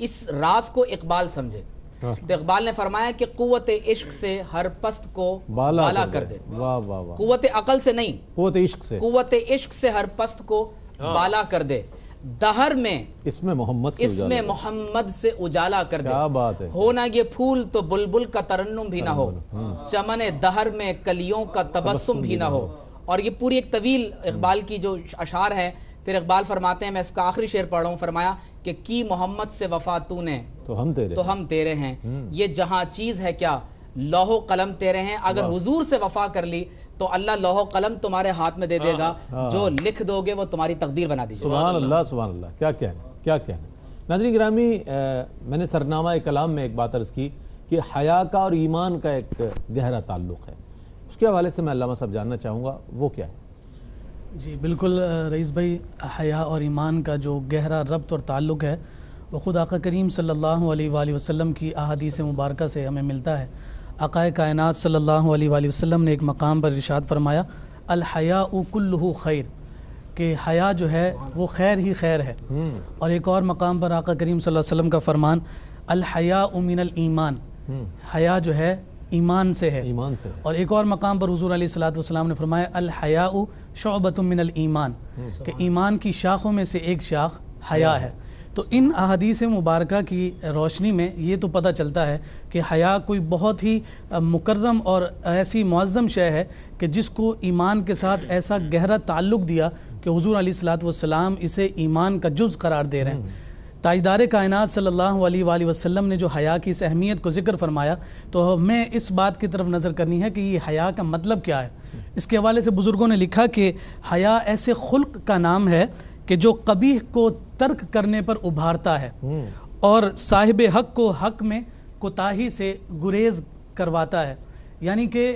اس راز کو اقبال سمجھے. تو اقبال نے فرمایا کہ قوت عشق سے ہر پست کو بالا کر دے. قوت عقل سے نہیں, قوت عشق سے ہر پست کو بالا کر دے. دہر میں اس میں محمد سے اجالا کر دے. ہونا یہ پھول تو بلبل کا ترنم بھی نہ ہو, چمن دہر میں کلیوں کا تبسم بھی نہ ہو. اور یہ پوری ایک طویل اقبال کی جو اشعار ہیں. پھر اقبال فرماتے ہیں, میں اس کا آخری شعر پڑھ رہا ہوں, فرمایا کہ کی محمد سے وفا تو نے تو ہم تیرے ہیں. یہ جہاں چیز ہے کیا لوح و قلم تیرے ہیں. اگر حضور سے وفا کر لی تو اللہ لوح و قلم تمہارے ہاتھ میں دے دے گا, جو لکھ دو گے وہ تمہاری تقدیر بنا دیجیے. سبحان اللہ, سبحان اللہ. کیا کہنا. ناظرین گرامی, میں نے سرنامہ کلام میں ایک بات عرض کی کہ حیا کا اور ایمان کا ایک گہرا تعلق ہے. اس کے حوالے سے میں علامہ صاحب جاننا چاہوں گا وہ کیا ہے. جی بالکل رئیس بھائی, حیا اور ایمان کا جو گہرا ربط اور تعلق ہے وہ خود آقا کریم صلی اللہ علیہ وآلہ وسلم کی احادیث مبارکہ سے ہمیں ملتا ہے. آقا کائنات صلی اللہ علیہ وآلہ وسلم نے ایک مقام پر ارشاد فرمایا, الحیاء کلہ خیر, کہ حیا جو ہے وہ خیر ہی خیر ہے. اور ایک اور مقام پر آقا کریم صلی اللہ علیہ وسلم کا فرمان, الحیاء من الایمان, حیا جو ہے ایمان سے ہے. اور ایک اور مقام پر حضور علیہ الصلوۃ والسلام نے فرمایا, الحیاء شعبۃ من الایمان, کہ ایمان کی شاخوں میں سے ایک شاخ حیا ہے. تو ان احادیث مبارکہ کی روشنی میں یہ تو پتہ چلتا ہے کہ حیا کوئی بہت ہی مکرم اور ایسی معظم شے ہے کہ جس کو ایمان کے ساتھ ایسا گہرا تعلق دیا کہ حضور علیہ الصلوۃ والسلام اسے ایمان کا جز قرار دے رہے ہیں. تاجدار کائنات صلی اللہ علیہ وآلہ وسلم نے جو حیا کی اس اہمیت کو ذکر فرمایا تو ہمیں اس بات کی طرف نظر کرنی ہے کہ یہ حیا کا مطلب کیا ہے. اس کے حوالے سے بزرگوں نے لکھا کہ حیا ایسے خلق کا نام ہے کہ جو قبیح کو ترک کرنے پر ابھارتا ہے اور صاحب حق کو حق میں کوتاہی سے گریز کرواتا ہے. یعنی کہ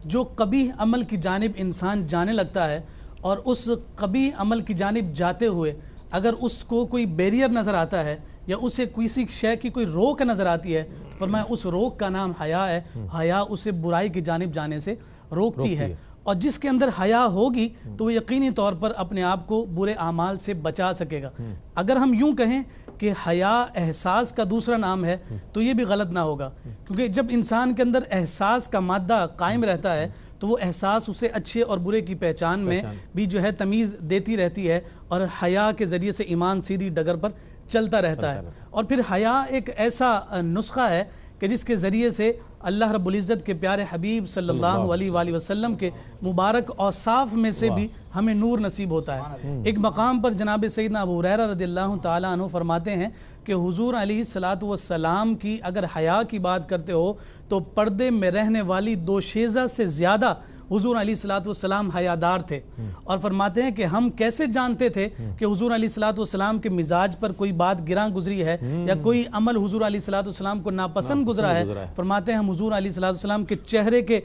جو قبیح عمل کی جانب انسان جانے لگتا ہے اور اس قبیح عمل کی جانب جاتے ہوئے اگر اس کو کوئی بیریئر نظر آتا ہے یا اسے کسی شے کی کوئی روک نظر آتی ہے تو فرمایا اس روک کا نام حیا ہے. حیا اسے برائی کی جانب جانے سے روکتی ہے. اور جس کے اندر حیا ہوگی تو وہ یقینی طور پر اپنے آپ کو برے اعمال سے بچا سکے گا. اگر ہم یوں کہیں کہ حیا احساس کا دوسرا نام ہے تو یہ بھی غلط نہ ہوگا, کیونکہ جب انسان کے اندر احساس کا مادہ قائم رہتا ہے تو وہ احساس اسے اچھے اور برے کی پہچان میں بھی جو ہے تمیز دیتی رہتی ہے, اور حیا کے ذریعے سے ایمان سیدھی ڈگر پر چلتا رہتا ہے. اور پھر حیا ایک ایسا نسخہ ہے کہ جس کے ذریعے سے اللہ رب العزت کے پیارے حبیب صلی اللہ علیہ وآلہ وسلم کے مبارک اوصاف میں سے بھی ہمیں نور نصیب ہوتا ہے. ایک مقام پر جناب سیدنا ابو ہریرہ رضی اللہ تعالیٰ عنہ فرماتے ہیں کہ حضور علیہ الصلوۃ والسلام کی اگر حیا کی بات کرتے ہو تو پردے میں رہنے والی دوشیزہ سے زیادہ حضور علیہ الصلوۃ والسلام حیادار تھے. اور فرماتے ہیں کہ ہم کیسے جانتے تھے کہ حضور علیہ الصلوۃ والسلام کے مزاج پر کوئی بات گراں گزری ہے یا کوئی عمل حضور علیہ الصلوۃ والسلام کو ناپسند گزرا ہے. فرماتے ہیں ہم حضور علیہ الصلوۃ والسلام کے چہرے کے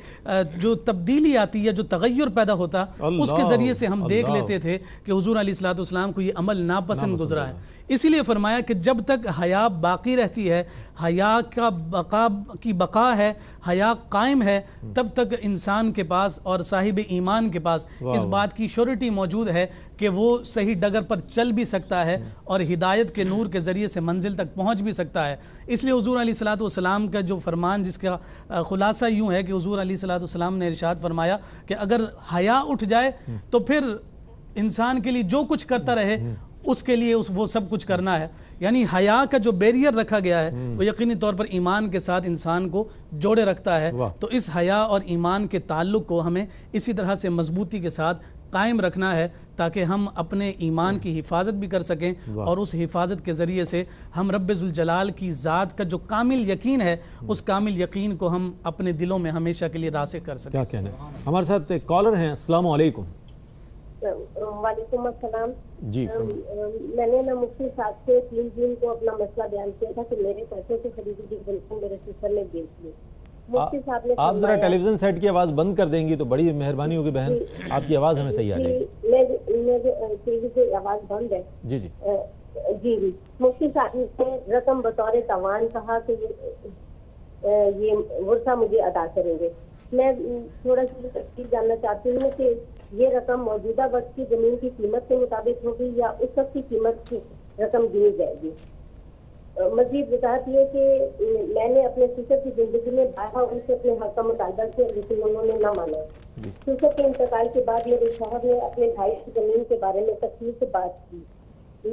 جو تبدیلی آتی ہے, جو تغیر پیدا ہوتا اس کے ذریعے سے ہم دیکھ لیتے تھے کہ حضور علیہ الصلوۃ والسلام کو یہ عمل ناپسند گزرا ہے. اسی لیے فرمایا کہ جب تک حیا باقی رہتی ہے, حیا کی بقا ہے, حیا قائم ہے, تب تک انسان کے پاس اور صاحب ایمان کے پاس اس بات کی شیورٹی موجود ہے کہ وہ صحیح ڈگر پر چل بھی سکتا ہے اور ہدایت کے نور کے ذریعے سے منزل تک پہنچ بھی سکتا ہے. اس لیے حضور علیہ الصلوۃ والسلام کا جو فرمان, جس کا خلاصہ یوں ہے کہ حضور علیہ الصلوۃ والسلام نے ارشاد فرمایا کہ اگر حیا اٹھ جائے تو پھر انسان کے لیے جو کچھ کرتا رہے اس کے لیے وہ سب کچھ کرنا ہے. یعنی حیا کا جو بیریئر رکھا گیا ہے وہ یقینی طور پر ایمان کے ساتھ انسان کو جوڑے رکھتا ہے. تو اس حیا اور ایمان کے تعلق کو ہمیں اسی طرح سے مضبوطی کے ساتھ قائم رکھنا ہے تاکہ ہم اپنے ایمان کی حفاظت بھی کر سکیں اور اس حفاظت کے ذریعے سے ہم رب ذوالجلال کی ذات کا جو کامل یقین ہے اس کامل یقین کو ہم اپنے دلوں میں ہمیشہ کے لیے راسخ کر سکیں. کیا کہنا ہے. ہمارے ساتھ ایک کالر ہیں. السلام علیکم. وعلیکم السلام. جی میں نے نا مفتی صاحب سے 3 جون کو اپنا مسئلہ بیان کیا تھا کہ میرے پیسے سے خریدی تھی بالکل میرے سسٹر نے بیچ لی. مفتی صاحب نے آپ ذرا ٹیلی ویژن سیٹ کی آواز بند کر دیں گی تو بڑی مہربانی ہوگی بہن, آپ کی آواز ہمیں صحیح آ جائے گی. ٹی وی سے آواز بند ہے. جی جی جی مفتی صاحب نے رقم بطور تاوان کہا کہ یہ ورثہ مجھے ادا کریں گے. میں تھوڑا سی تفصیل جاننا چاہتی ہوں کہ یہ رقم موجودہ وقت کی زمین کی قیمت کے مطابق ہوگی یا اس وقت کی قیمت کی رقم گنی جائے گی. مزید وضاحت یہ کہ میں نے اپنے سسر کی زندگی میں بارہا ان سے اپنے حق کا مطالبہ کیا لیکن انہوں نے نہ مانا. سسر کے انتقال کے بعد میرے شوہر نے اپنے بھائی کی زمین کے بارے میں تفصیل سے بات کی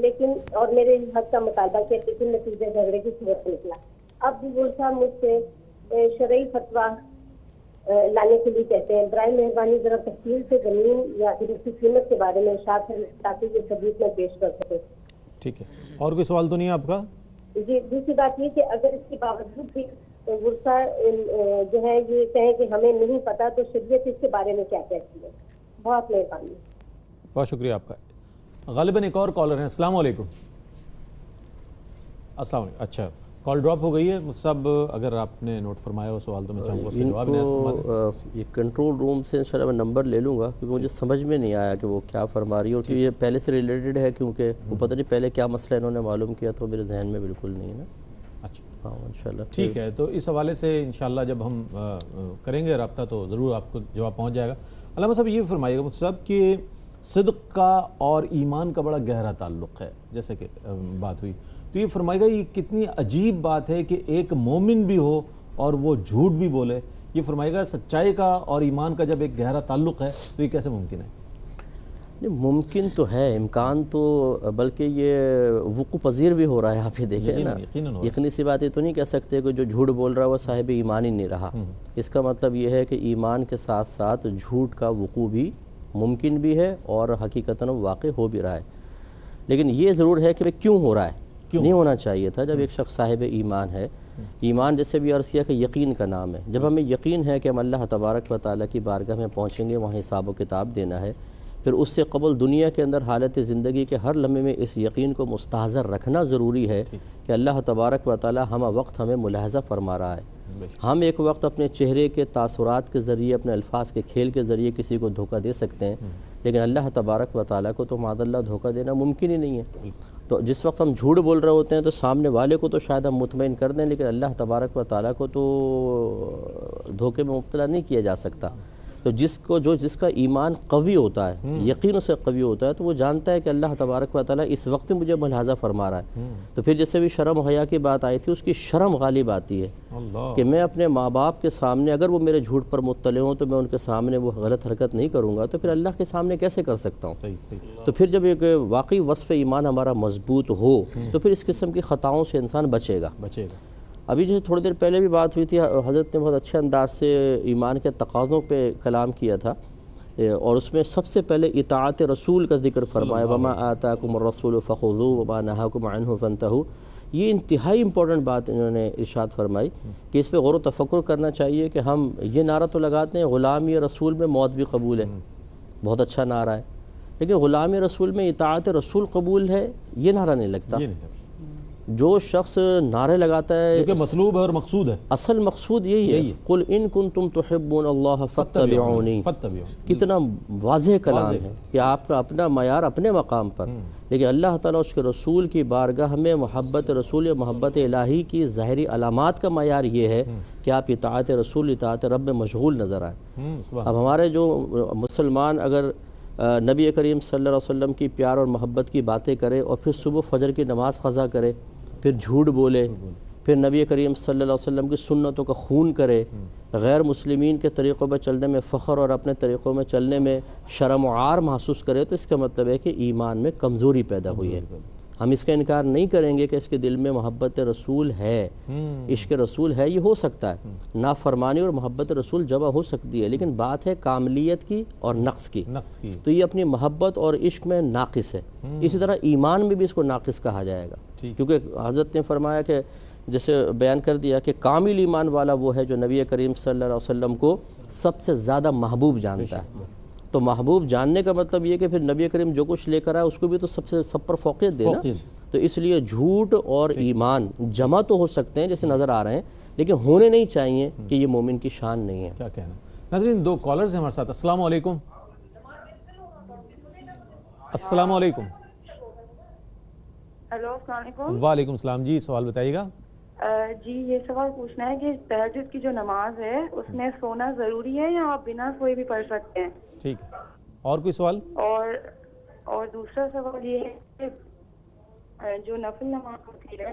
لیکن اور میرے حق کا مطالبہ کیا لیکن نتیجہ جھگڑے کی صورت نکلا. اب بھی صاحب مجھ سے شرعی فتویٰ لانے کے لیے کہتے ہیں. برائے مہربانی ذرا تفصیل سے زمین یا اس کی قیمت کے بارے میں ارشاد کریں تاکہ یہ ثبوت میں پیش کر سکے. ٹھیک ہے. اور کوئی سوال تو نہیں ہے آپ کا؟ جی دوسری بات یہ کہ اگر اس کے باوجود بھی ورثہ جو ہے یہ کہیں کہ ہمیں نہیں پتا تو شریعت اس کے بارے میں کیا کہتی ہے؟ بہت مہربانی. بہت شکریہ آپ کا. غالباً ایک اور کالر ہیں. السلام علیکم. السلام علیکم. اچھا کال ڈراپ ہو گئی ہے. سب اگر آپ نے نوٹ فرمایا ہو سوال تو میں چاہوں گا اس کا جواب. یہ کنٹرول روم سے انشاءاللہ میں نمبر لے لوں گا کیونکہ مجھے سمجھ میں نہیں آیا کہ وہ کیا فرما رہی ہے اور کہ یہ پہلے سے ریلیٹڈ ہے کیونکہ وہ پتہ نہیں پہلے کیا مسئلہ انہوں نے معلوم کیا تو میرے ذہن میں بالکل نہیں ہے نا. اچھا ہاں انشاءاللہ ٹھیک ہے. تو اس حوالے سے انشاءاللہ جب ہم کریں گے رابطہ تو ضرور آپ کو جواب پہنچ جائے گا. علامہ صاحب یہ فرمائیے گا مفتی صاحب کہ صدق کا اور ایمان کا بڑا گہرا تعلق ہے جیسے کہ بات ہوئی تو یہ فرمائے گا یہ کتنی عجیب بات ہے کہ ایک مومن بھی ہو اور وہ جھوٹ بھی بولے. یہ فرمائے گا سچائی کا اور ایمان کا جب ایک گہرا تعلق ہے تو یہ کیسے ممکن ہے؟ ممکن تو ہے امکان تو بلکہ یہ وقوع پذیر بھی ہو رہا ہے. آپ یہ دیکھیں نا یقینی سی بات یہ تو نہیں کہہ سکتے کہ جو جھوٹ بول رہا ہے وہ صاحب ایمان ہی نہیں رہا. اس کا مطلب یہ ہے کہ ایمان کے ساتھ ساتھ جھوٹ کا وقوع بھی ممکن بھی ہے اور حقیقتاً واقع ہو بھی رہا ہے. لیکن یہ ضرور ہے کہ کیوں ہو رہا ہے. نہیں ہونا چاہیے تھا. جب ایک شخص صاحب ایمان ہے ایمان جیسے بھی عرض کیا کہ یقین کا نام ہے. جب ہمیں یقین ہے کہ ہم اللہ تبارک و تعالیٰ کی بارگاہ میں پہنچیں گے وہاں حساب و کتاب دینا ہے پھر اس سے قبل دنیا کے اندر حالت زندگی کے ہر لمحے میں اس یقین کو مستحضر رکھنا ضروری ہے کہ اللہ تبارک و تعالیٰ ہم وقت ہمیں ملاحظہ فرما رہا ہے. ہم ایک وقت اپنے چہرے کے تاثرات کے ذریعے اپنے الفاظ کے کھیل کے ذریعے کسی کو دھوکہ دے سکتے ہیں لیکن اللہ تبارک و تعالیٰ کو تو معاذ اللہ دھوکہ دینا ممکن ہی نہیں ہے. تو جس وقت ہم جھوٹ بول رہے ہوتے ہیں تو سامنے والے کو تو شاید ہم مطمئن کر دیں لیکن اللہ تبارک و تعالیٰ کو تو دھوکے میں مبتلا نہیں کیا جا سکتا. تو جس کا ایمان قوی ہوتا ہے یقین اسے قوی ہوتا ہے تو وہ جانتا ہے کہ اللہ تبارک و تعالیٰ اس وقت مجھے ملاحظہ فرما رہا ہے. تو پھر جیسے بھی شرم و حیا کی بات آئی تھی اس کی شرم غالب آتی ہے کہ میں اپنے ماں باپ کے سامنے اگر وہ میرے جھوٹ پر مطلع ہوں تو میں ان کے سامنے وہ غلط حرکت نہیں کروں گا تو پھر اللہ کے سامنے کیسے کر سکتا ہوں. تو پھر جب ایک واقعی وصف ایمان ہمارا مضبوط ہو تو پھر اس قسم کی خطاؤں سے انسان بچے گا. ابھی جو تھوڑی دیر پہلے بھی بات ہوئی تھی حضرت نے بہت اچھے انداز سے ایمان کے تقاضوں پہ کلام کیا تھا اور اس میں سب سے پہلے اطاعت رسول کا ذکر فرمایا وما آتاکم الرسول فخذوہ وما نہاکم عنہ فانتہوا. یہ انتہائی امپورٹنٹ بات انہوں نے ارشاد فرمائی کہ اس پہ غور و تفکر کرنا چاہیے کہ ہم یہ نعرہ تو لگاتے ہیں غلامی رسول میں موت بھی قبول ہے بہت اچھا نعرہ ہے لیکن غلامی رسول میں اطاعت رسول قبول ہے یہ نعرہ نہیں لگتا. جو شخص نعرے لگاتا ہے کہ مطلوب ہے اور مقصود ہے اصل مقصود یہی ہے قل ان کنتم تحبون اللہ فاتبعونی. کتنا واضح کلام ہے کہ آپ کا اپنا معیار اپنے مقام پر لیکن اللہ تعالیٰ اس کے رسول کی بارگاہ میں محبت رسول یا محبت الہی کی ظاہری علامات کا معیار یہ ہے کہ آپ اطاعت رسول اطاعت رب میں مشغول نظر آئے. اب ہمارے جو مسلمان اگر نبی کریم صلی اللہ علیہ وسلم کی پیار اور محبت کی باتیں کرے اور پھر صبح فجر کی نماز قضا کرے پھر جھوٹ بولے پھر نبی کریم صلی اللہ علیہ وسلم کی سنتوں کا خون کرے غیر مسلمین کے طریقوں پر چلنے میں فخر اور اپنے طریقوں میں چلنے میں شرم و عار محسوس کرے تو اس کا مطلب ہے کہ ایمان میں کمزوری پیدا ہوئی ہے. ہم اس کا انکار نہیں کریں گے کہ اس کے دل میں محبت رسول ہے عشق رسول ہے. یہ ہو سکتا ہے نافرمانی اور محبت رسول جمع ہو سکتی ہے لیکن بات ہے کاملیت کی اور نقص کی. تو یہ اپنی محبت اور عشق میں ناقص ہے. اسی طرح ایمان میں بھی اس کو ناقص کہا جائے گا کیونکہ حضرت نے فرمایا کہ جیسے بیان کر دیا کہ کامل ایمان والا وہ ہے جو نبی کریم صلی اللہ علیہ وسلم کو سب سے زیادہ محبوب جانتا ہے. تو محبوب جاننے کا مطلب یہ کہ پھر نبی کریم جو کچھ لے کر آئے اس کو بھی تو سب پر فوقیت دینا. تو اس لیے جھوٹ اور ایمان جمع تو ہو سکتے ہیں جیسے نظر آ رہے ہیں لیکن ہونے نہیں چاہیے کہ یہ مومن کی شان نہیں ہے. کیا کہنا. ناظرین دو کالرز ہیں ہمارے ساتھ. السلام علیکم. السلام علیکم. ہیلو السلام علیکم. وعلیکم السلام. جی سوال بتائیے گا. جی یہ سوال پوچھنا ہے کہ تہجد کی جو نماز ہے اس میں سونا ضروری ہے یا آپ بنا سوئے بھی پڑھ سکتے ہیں؟ ٹھیک. اور کوئی سوال؟ اور دوسرا سوال یہ ہے کہ جو نفل نماز ہوتی ہے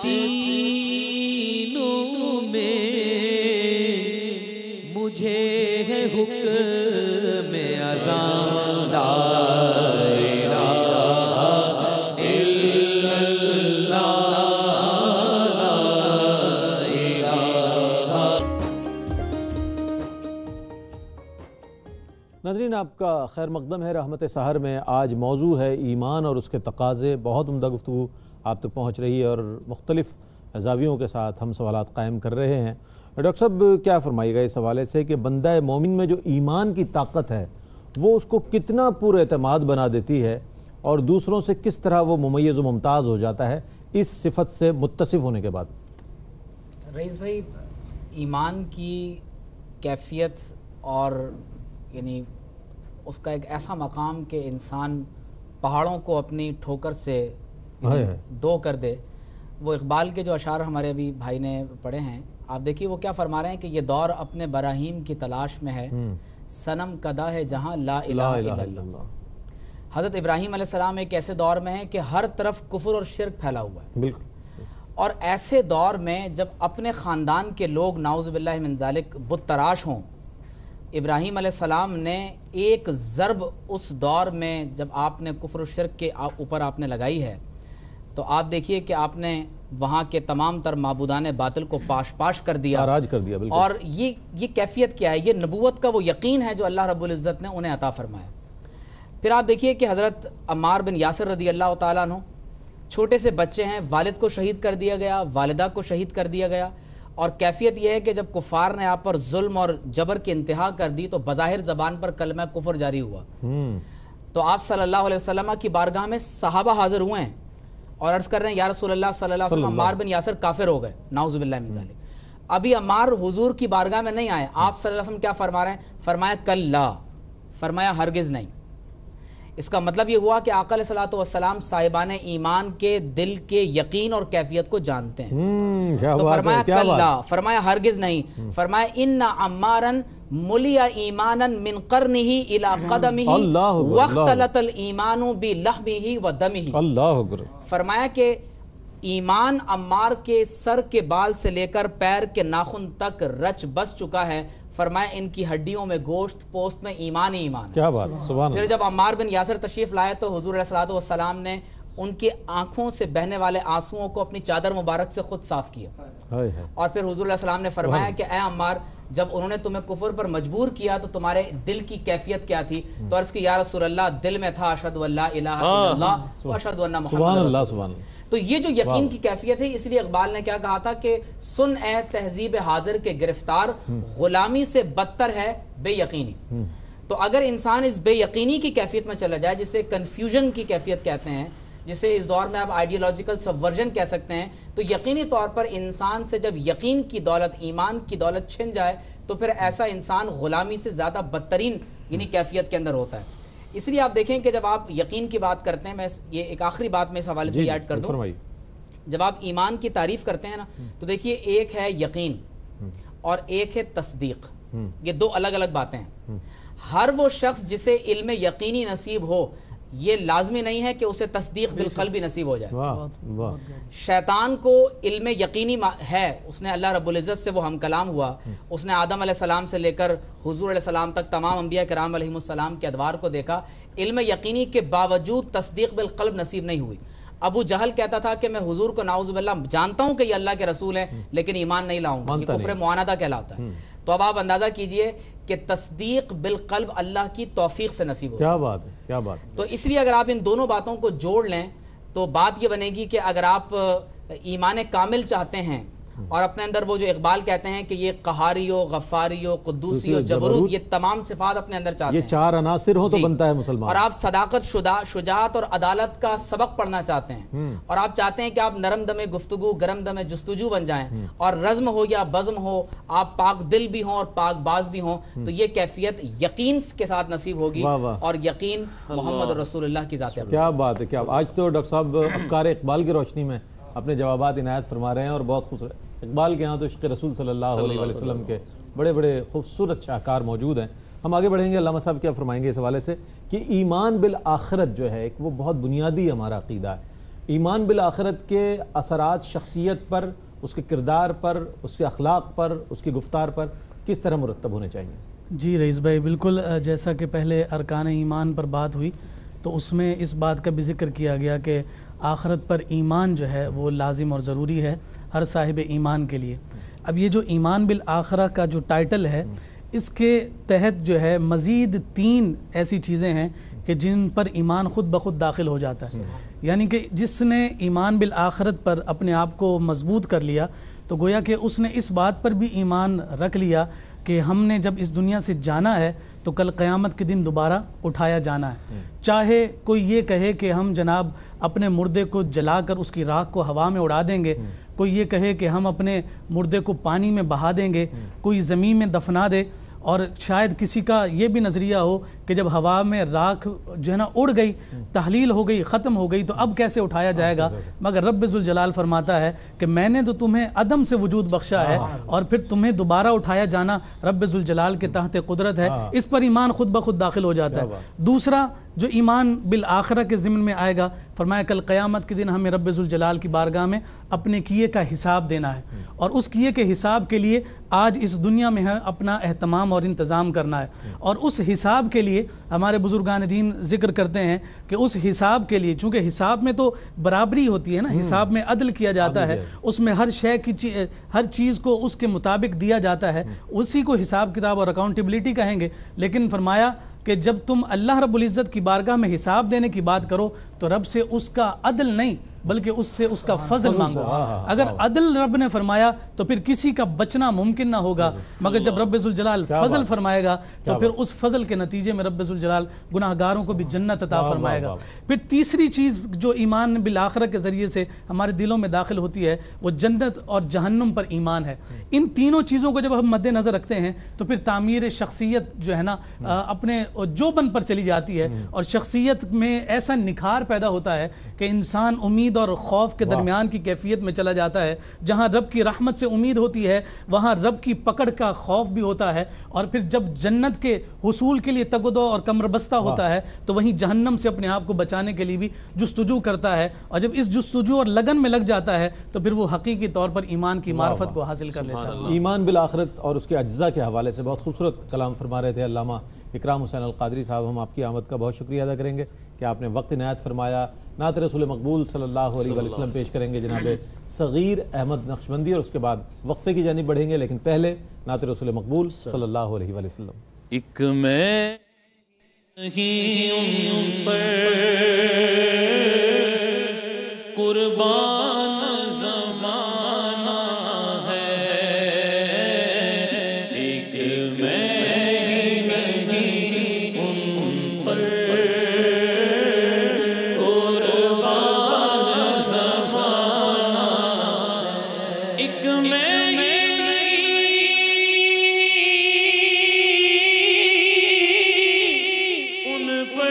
سینوں میں مجھے ہے حکم اذان لا الہ الا اللہ۔ ناظرین آپ کا خیر مقدم ہے رحمت سحر میں۔ آج موضوع ہے ایمان اور اس کے تقاضے۔ بہت عمدہ گفتگو آپ تک پہنچ رہی ہے اور مختلف زاویوں کے ساتھ ہم سوالات قائم کر رہے ہیں۔ ڈاکٹر صاحب کیا فرمائیے گا اس حوالے سے کہ بندہ مومن میں جو ایمان کی طاقت ہے وہ اس کو کتنا پر اعتماد بنا دیتی ہے اور دوسروں سے کس طرح وہ ممیز و ممتاز ہو جاتا ہے اس صفت سے متصف ہونے کے بعد؟ رئیس بھائی، ایمان کی کیفیت اور یعنی اس کا ایک ایسا مقام کہ انسان پہاڑوں کو اپنی ٹھوکر سے دو کر دے، وہ اقبال کے جو اشعار ہمارے ابھی بھائی نے پڑھے ہیں، آپ دیکھیے وہ کیا فرما رہے ہیں کہ یہ دور اپنے براہیم کی تلاش میں ہے، صنم کدا ہے جہاں لا الہ الا اللہ۔ حضرت ابراہیم علیہ السلام ایک ایسے دور میں ہیں کہ ہر طرف کفر اور شرک پھیلا ہوا ہے، بالکل، اور ایسے دور میں جب اپنے خاندان کے لوگ نعوذ باللہ من ذالک بت تراش ہوں، ابراہیم علیہ السلام نے ایک ضرب اس دور میں جب آپ نے کفر و شرک کے اوپر آپ نے لگائی ہے تو آپ دیکھیے کہ آپ نے وہاں کے تمام تر معبودان باطل کو پاش کر دیا، خراج کر دیا، بالکل۔ اور یہ کیفیت کیا ہے؟ یہ نبوت کا وہ یقین ہے جو اللہ رب العزت نے انہیں عطا فرمایا۔ پھر آپ دیکھیے کہ حضرت عمار بن یاسر رضی اللہ تعالیٰ عنہ چھوٹے سے بچے ہیں، والد کو شہید کر دیا گیا، والدہ کو شہید کر دیا گیا، اور کیفیت یہ ہے کہ جب کفار نے آپ پر ظلم اور جبر کی انتہا کر دی تو بظاہر زبان پر کلمہ کفر جاری ہوا، تو آپ صلی اللہ علیہ وسلم کی بارگاہ میں صحابہ حاضر ہوئے ہیں اور عرض کر رہے ہیں یا رسول اللہ صلی اللہ علیہ وسلم عمار بن یاسر کافر ہو گئے، نعوذ باللہ من ذالک۔ ابھی عمار حضور کی بارگاہ میں نہیں آئے، آپ صلی اللہ علیہ وسلم کیا فرما رہے ہیں؟ فرمایا کلا، فرمایا ہرگز نہیں۔ اس کا مطلب یہ ہوا کہ آقا علیہ الصلوۃ والسلام صاحبان ایمان کے دل کے یقین اور کیفیت کو جانتے ہیں، تو فرمایا کلا، فرمایا ہرگز نہیں، فرمایا ان عمارا ملیا ایمانا من قرنہ الی قدمہ واختلط الایمان بلحمہ ودمہ۔ فرمایا کہ ایمان عمار کے سر کے بال سے لے کر پیر کے ناخن تک رچ بس چکا ہے، فرمایا ان کی ہڈیوں میں گوشت پوست میں ایمان ہی ایمان ہے۔ کیا بات، سبحان اللہ۔ پھر جب عمار بن یاسر تشریف لائے تو حضور علیہ الصلوۃ والسلام نے ان کی آنکھوں سے بہنے والے آنسوؤں کو اپنی چادر مبارک سے خود صاف کیا، اور پھر حضور علیہ السلام نے فرمایا کہ اے عمار، جب انہوں نے تمہیں کفر پر مجبور کیا تو تمہارے دل کی کیفیت کیا تھی؟ تو عرض کی یا رسول اللہ، دل میں تھا اشہد ان لا الہ الا اللہ واشہد ان محمد رسول اللہ۔ تو یہ جو یقین کی کیفیت ہے، اس لیے اقبال نے کیا کہا تھا کہ سن اے تہذیب حاضر کے گرفتار، غلامی سے بدتر ہے بے یقینی۔ تو اگر انسان اس بے یقینی کی کیفیت میں چلا جائے، جسے کنفیوژن کی کیفیت کہتے ہیں، جسے اس دور میں آپ آئیڈیالوجیکل سبورژن کہہ سکتے ہیں، تو یقینی طور پر انسان سے جب یقین کی دولت، ایمان کی دولت چھن جائے تو پھر ایسا انسان غلامی سے زیادہ بدترین یعنی کیفیت کے اندر ہوتا ہے۔ اس لیے آپ دیکھیں کہ جب آپ یقین کی بات کرتے ہیں، میں یہ ایک آخری بات میں اس حوالے سے ایڈ کر دوں، جب آپ ایمان کی تعریف کرتے ہیں نا تو دیکھیے ایک ہے یقین اور ایک ہے تصدیق، یہ دو الگ الگ باتیں ہیں۔ ہر وہ شخص جسے علم یقینی نصیب ہو یہ لازمی نہیں ہے کہ اسے تصدیق بالقلب نصیب ہو جائے۔ شیطان کو علم یقینی ہے، اس نے اللہ رب العزت سے وہ ہم کلام ہوا، اس نے آدم علیہ السلام سے لے کر حضور علیہ السلام تک تمام انبیاء کرام علیہ السلام کے ادوار کو دیکھا، علم یقینی کے باوجود تصدیق بالقلب نصیب نہیں ہوئی۔ ابو جہل کہتا تھا کہ میں حضور کو نعوذ باللہ جانتا ہوں کہ یہ اللہ کے رسول ہیں لیکن ایمان نہیں لاؤں گا، یہ کفر معاندہ کہلاتا ہے۔ تو اب آپ اندازہ کیجئے کہ تصدیق بالقلب اللہ کی توفیق سے نصیب ہوگا۔ کیا بات ہے، کیا بات ہے۔ تو اس لیے اگر آپ ان دونوں باتوں کو جوڑ لیں تو بات یہ بنے گی کہ اگر آپ ایمان کامل چاہتے ہیں اور اپنے اندر وہ جو اقبال کہتے ہیں کہ یہ قہاری ہو، غفاری ہو، قدوسی ہو، جبروت، یہ تمام صفات اپنے اندر چاہتے ہیں، یہ چار عناصر ہوں تو بنتا ہے مسلمان، اور آپ صداقت، شجاعت اور عدالت کا سبق پڑھنا چاہتے ہیں، اور آپ چاہتے ہیں کہ آپ نرم دم گفتگو، گرم دم جستجو بن جائیں، اور رزم ہو یا بزم ہو، آپ پاک دل بھی ہوں اور پاک باز بھی ہوں، تو یہ کیفیت یقین کے ساتھ نصیب ہوگی، اور یقین محمد رسول اللہ کی ذات ہے۔ کیا بات ہے، کیا آج تو ڈاکٹر صاحب افکار اقبال کی روشنی میں اپنے جوابات عنایت فرما رہے ہیں، اور بہت خوبصورت اقبال کے ہاں تو عشق رسول صلی اللہ علیہ وسلم کے بڑے بڑے خوبصورت شاہکار موجود ہیں۔ ہم آگے بڑھیں گے، علامہ صاحب کیا فرمائیں گے اس حوالے سے کہ ایمان بالآخرت جو ہے ایک وہ بہت بنیادی ہمارا عقیدہ ہے ایمان بالآخرت کے اثرات شخصیت پر، اس کے کردار پر، اس کے اخلاق پر، اس کی گفتار پر کس طرح مرتب ہونے چاہیے؟ جی رئیس بھائی، بالکل جیسا کہ پہلے ارکان ایمان پر بات ہوئی تو اس میں اس بات کا بھی ذکر کیا گیا کہ آخرت پر ایمان جو ہے وہ لازم اور ضروری ہے ہر صاحب ایمان کے لیے۔ اب یہ جو ایمان بالآخرہ کا جو ٹائٹل ہے، اس کے تحت جو ہے مزید 3 ایسی چیزیں ہیں کہ جن پر ایمان خود بخود داخل ہو جاتا ہے۔ یعنی کہ جس نے ایمان بالآخرت پر اپنے آپ کو مضبوط کر لیا تو گویا کہ اس نے اس بات پر بھی ایمان رکھ لیا کہ ہم نے جب اس دنیا سے جانا ہے تو کل قیامت کے دن دوبارہ اٹھایا جانا ہے۔ چاہے کوئی یہ کہے کہ ہم جناب اپنے مردے کو جلا کر اس کی راکھ کو ہوا میں اڑا دیں گے، کوئی یہ کہے کہ ہم اپنے مردے کو پانی میں بہا دیں گے، کوئی زمین میں دفنا دے، اور شاید کسی کا یہ بھی نظریہ ہو کہ جب ہوا میں راکھ جو ہے نا اڑ گئی، تحلیل ہو گئی، ختم ہو گئی، تو اب کیسے اٹھایا جائے گا؟ مگر رب ذوالجلال فرماتا ہے کہ میں نے تو تمہیں عدم سے وجود بخشا ہے اور پھر تمہیں دوبارہ اٹھایا جانا رب ذوالجلال کے تحت قدرت ہے۔ اس پر ایمان خود بخود داخل ہو جاتا ہے۔ دوسرا جو ایمان بالآخرہ کے ضمن میں آئے گا، فرمایا کل قیامت کے دن ہمیں رب ذوالجلال کی بارگاہ میں اپنے کیے کا حساب دینا ہے، اور اس کیے کے حساب کے لیے آج اس دنیا میں اپنا اہتمام اور انتظام کرنا ہے، اور اس حساب کے لیے ہمارے بزرگان دین ذکر کرتے ہیں کہ اس حساب کے لیے، چونکہ حساب میں تو برابری ہوتی ہے نا، حساب میں عدل کیا جاتا ہے، اس میں ہر شے کی ہر چیز کو اس کے مطابق دیا جاتا ہے، اسی کو حساب کتاب اور اکاؤنٹیبلٹی کہیں گے۔ لیکن فرمایا کہ جب تم اللہ رب العزت کی بارگاہ میں حساب دینے کی بات کرو تو رب سے اس کا عدل نہیں بلکہ اس سے اس کا فضل مانگو۔ اگر عدل رب نے فرمایا تو پھر کسی کا بچنا ممکن نہ ہوگا، مگر جب رب ذوالجلال فضل فرمائے گا تو پھر اس فضل کے نتیجے میں رب ذوالجلال گناہگاروں کو بھی جنت عطا فرمائے گا۔ پھر تیسری چیز جو ایمان بالآخرہ کے ذریعے سے ہمارے دلوں میں داخل ہوتی ہے وہ جنت اور جہنم پر ایمان ہے۔ ان تینوں چیزوں کو جب ہم مد نظر رکھتے ہیں تو پھر تعمیر شخصیت جو ہے نا اپنے جوبن پر چلی جاتی ہے، اور شخصیت میں ایسا نکھار پیدا ہوتا ہے کہ انسان امید اور خوف کے درمیان کی کیفیت میں چلا جاتا ہے۔ جہاں رب کی رحمت سے امید ہوتی ہے وہاں رب کی پکڑ کا خوف بھی ہوتا ہے، اور پھر جب جنت کے حصول کے لیے تگ و دو اور کمر بستہ ہوتا ہے تو وہیں جہنم سے اپنے آپ کو بچانے کے لیے بھی جستجو کرتا ہے، اور جب اس جستجو اور لگن میں لگ جاتا ہے تو پھر وہ حقیقی طور پر ایمان کی معرفت کو حاصل کر لیتا ہے۔ ایمان بالآخرت اور اس کے اجزاء کے حوالے سے بہت خوبصورت کلام فرما رہے تھے علامہ اکرام حسین القادری صاحب۔ ہم آپ کی آمد کا بہت شکریہ ادا کریں گے کہ آپ نے وقت عنایت فرمایا۔ نعت رسول مقبول صلی اللہ علیہ وسلم پیش کریں گے جناب صغیر احمد نقشبندی، اور اس کے بعد وقفے کی جانب بڑھیں گے، لیکن پہلے نعت رسول مقبول صلی اللہ علیہ وسلم۔ ایک میں ہی ان پر قربان زمانہ ہے، ایک میں ہی نہیں ان پر قربان زمانہ، ایک میں ان پر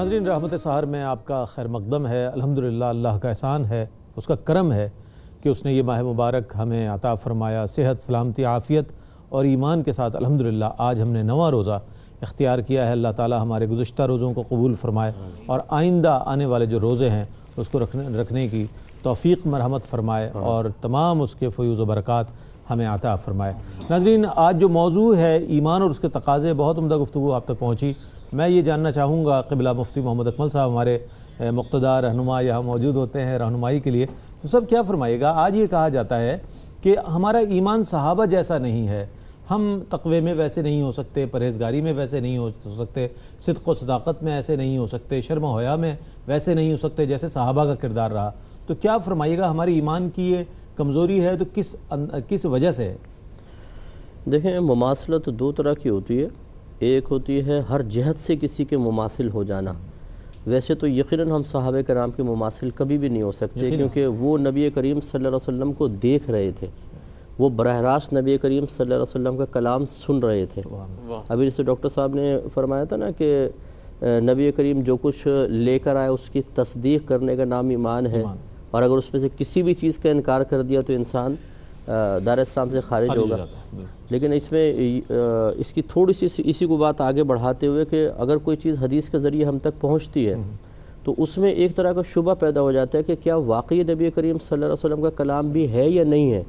ناظرین، رحمت سحر میں آپ کا خیر مقدم ہے۔ الحمدللہ اللہ کا احسان ہے، اس کا کرم ہے کہ اس نے یہ ماہ مبارک ہمیں عطا فرمایا، صحت، سلامتی، عافیت اور ایمان کے ساتھ الحمدللہ آج ہم نے 9واں روزہ اختیار کیا ہے۔ اللہ تعالی ہمارے گزشتہ روزوں کو قبول فرمائے اور آئندہ آنے والے جو روزے ہیں اس کو رکھنے کی توفیق مرحمت فرمائے اور تمام اس کے فیوز و برکات ہمیں عطا فرمائے۔ ناظرین، آج جو موضوع ہے ایمان اور اس کے تقاضے، بہت عمدہ گفتگو آپ تک پہنچی۔ میں یہ جاننا چاہوں گا، قبلہ مفتی محمد اکمل صاحب ہمارے مقتدیٰ رہنما یہاں موجود ہوتے ہیں رہنمائی کے لیے، تو سب کیا فرمائیے گا؟ آج یہ کہا جاتا ہے کہ ہمارا ایمان صحابہ جیسا نہیں ہے، ہم تقوی میں ویسے نہیں ہو سکتے، پرہیزگاری میں ویسے نہیں ہو سکتے، صدق و صداقت میں ایسے نہیں ہو سکتے، شرم و حیا میں ویسے نہیں ہو سکتے جیسے صحابہ کا کردار رہا۔ تو کیا فرمائیے گا، ہماری ایمان کی یہ کمزوری ہے تو کس وجہ سے ہے؟ دیکھیں، مماثلت دو طرح کی ہوتی ہے۔ ایک ہوتی ہے ہر جہت سے کسی کے مماثل ہو جانا۔ ویسے تو یقیناً ہم صحابہ کرام کے مماثل کبھی بھی نہیں ہو سکتے، کیونکہ وہ نبی کریم صلی اللہ علیہ وسلم کو دیکھ رہے تھے، وہ براہ راست نبی کریم صلی اللہ علیہ وسلم کا کلام سن رہے تھے۔ ابھی جیسے ڈاکٹر صاحب نے فرمایا تھا نا کہ نبی کریم جو کچھ لے کر آئے اس کی تصدیق کرنے کا نام ایمان ہے، اور اگر اس میں سے کسی بھی چیز کا انکار کر دیا تو انسان دار اسلام سے خارج ہوگا۔ لیکن اس میں اس کی تھوڑی سی اسی کو بات آگے بڑھاتے ہوئے کہ اگر کوئی چیز حدیث کے ذریعے ہم تک پہنچتی ہے تو اس میں ایک طرح کا شبہ پیدا ہو جاتا ہے کہ کیا واقعی نبی کریم صلی اللہ علیہ وسلم کا کلام بھی ہے یا نہیں ہے۔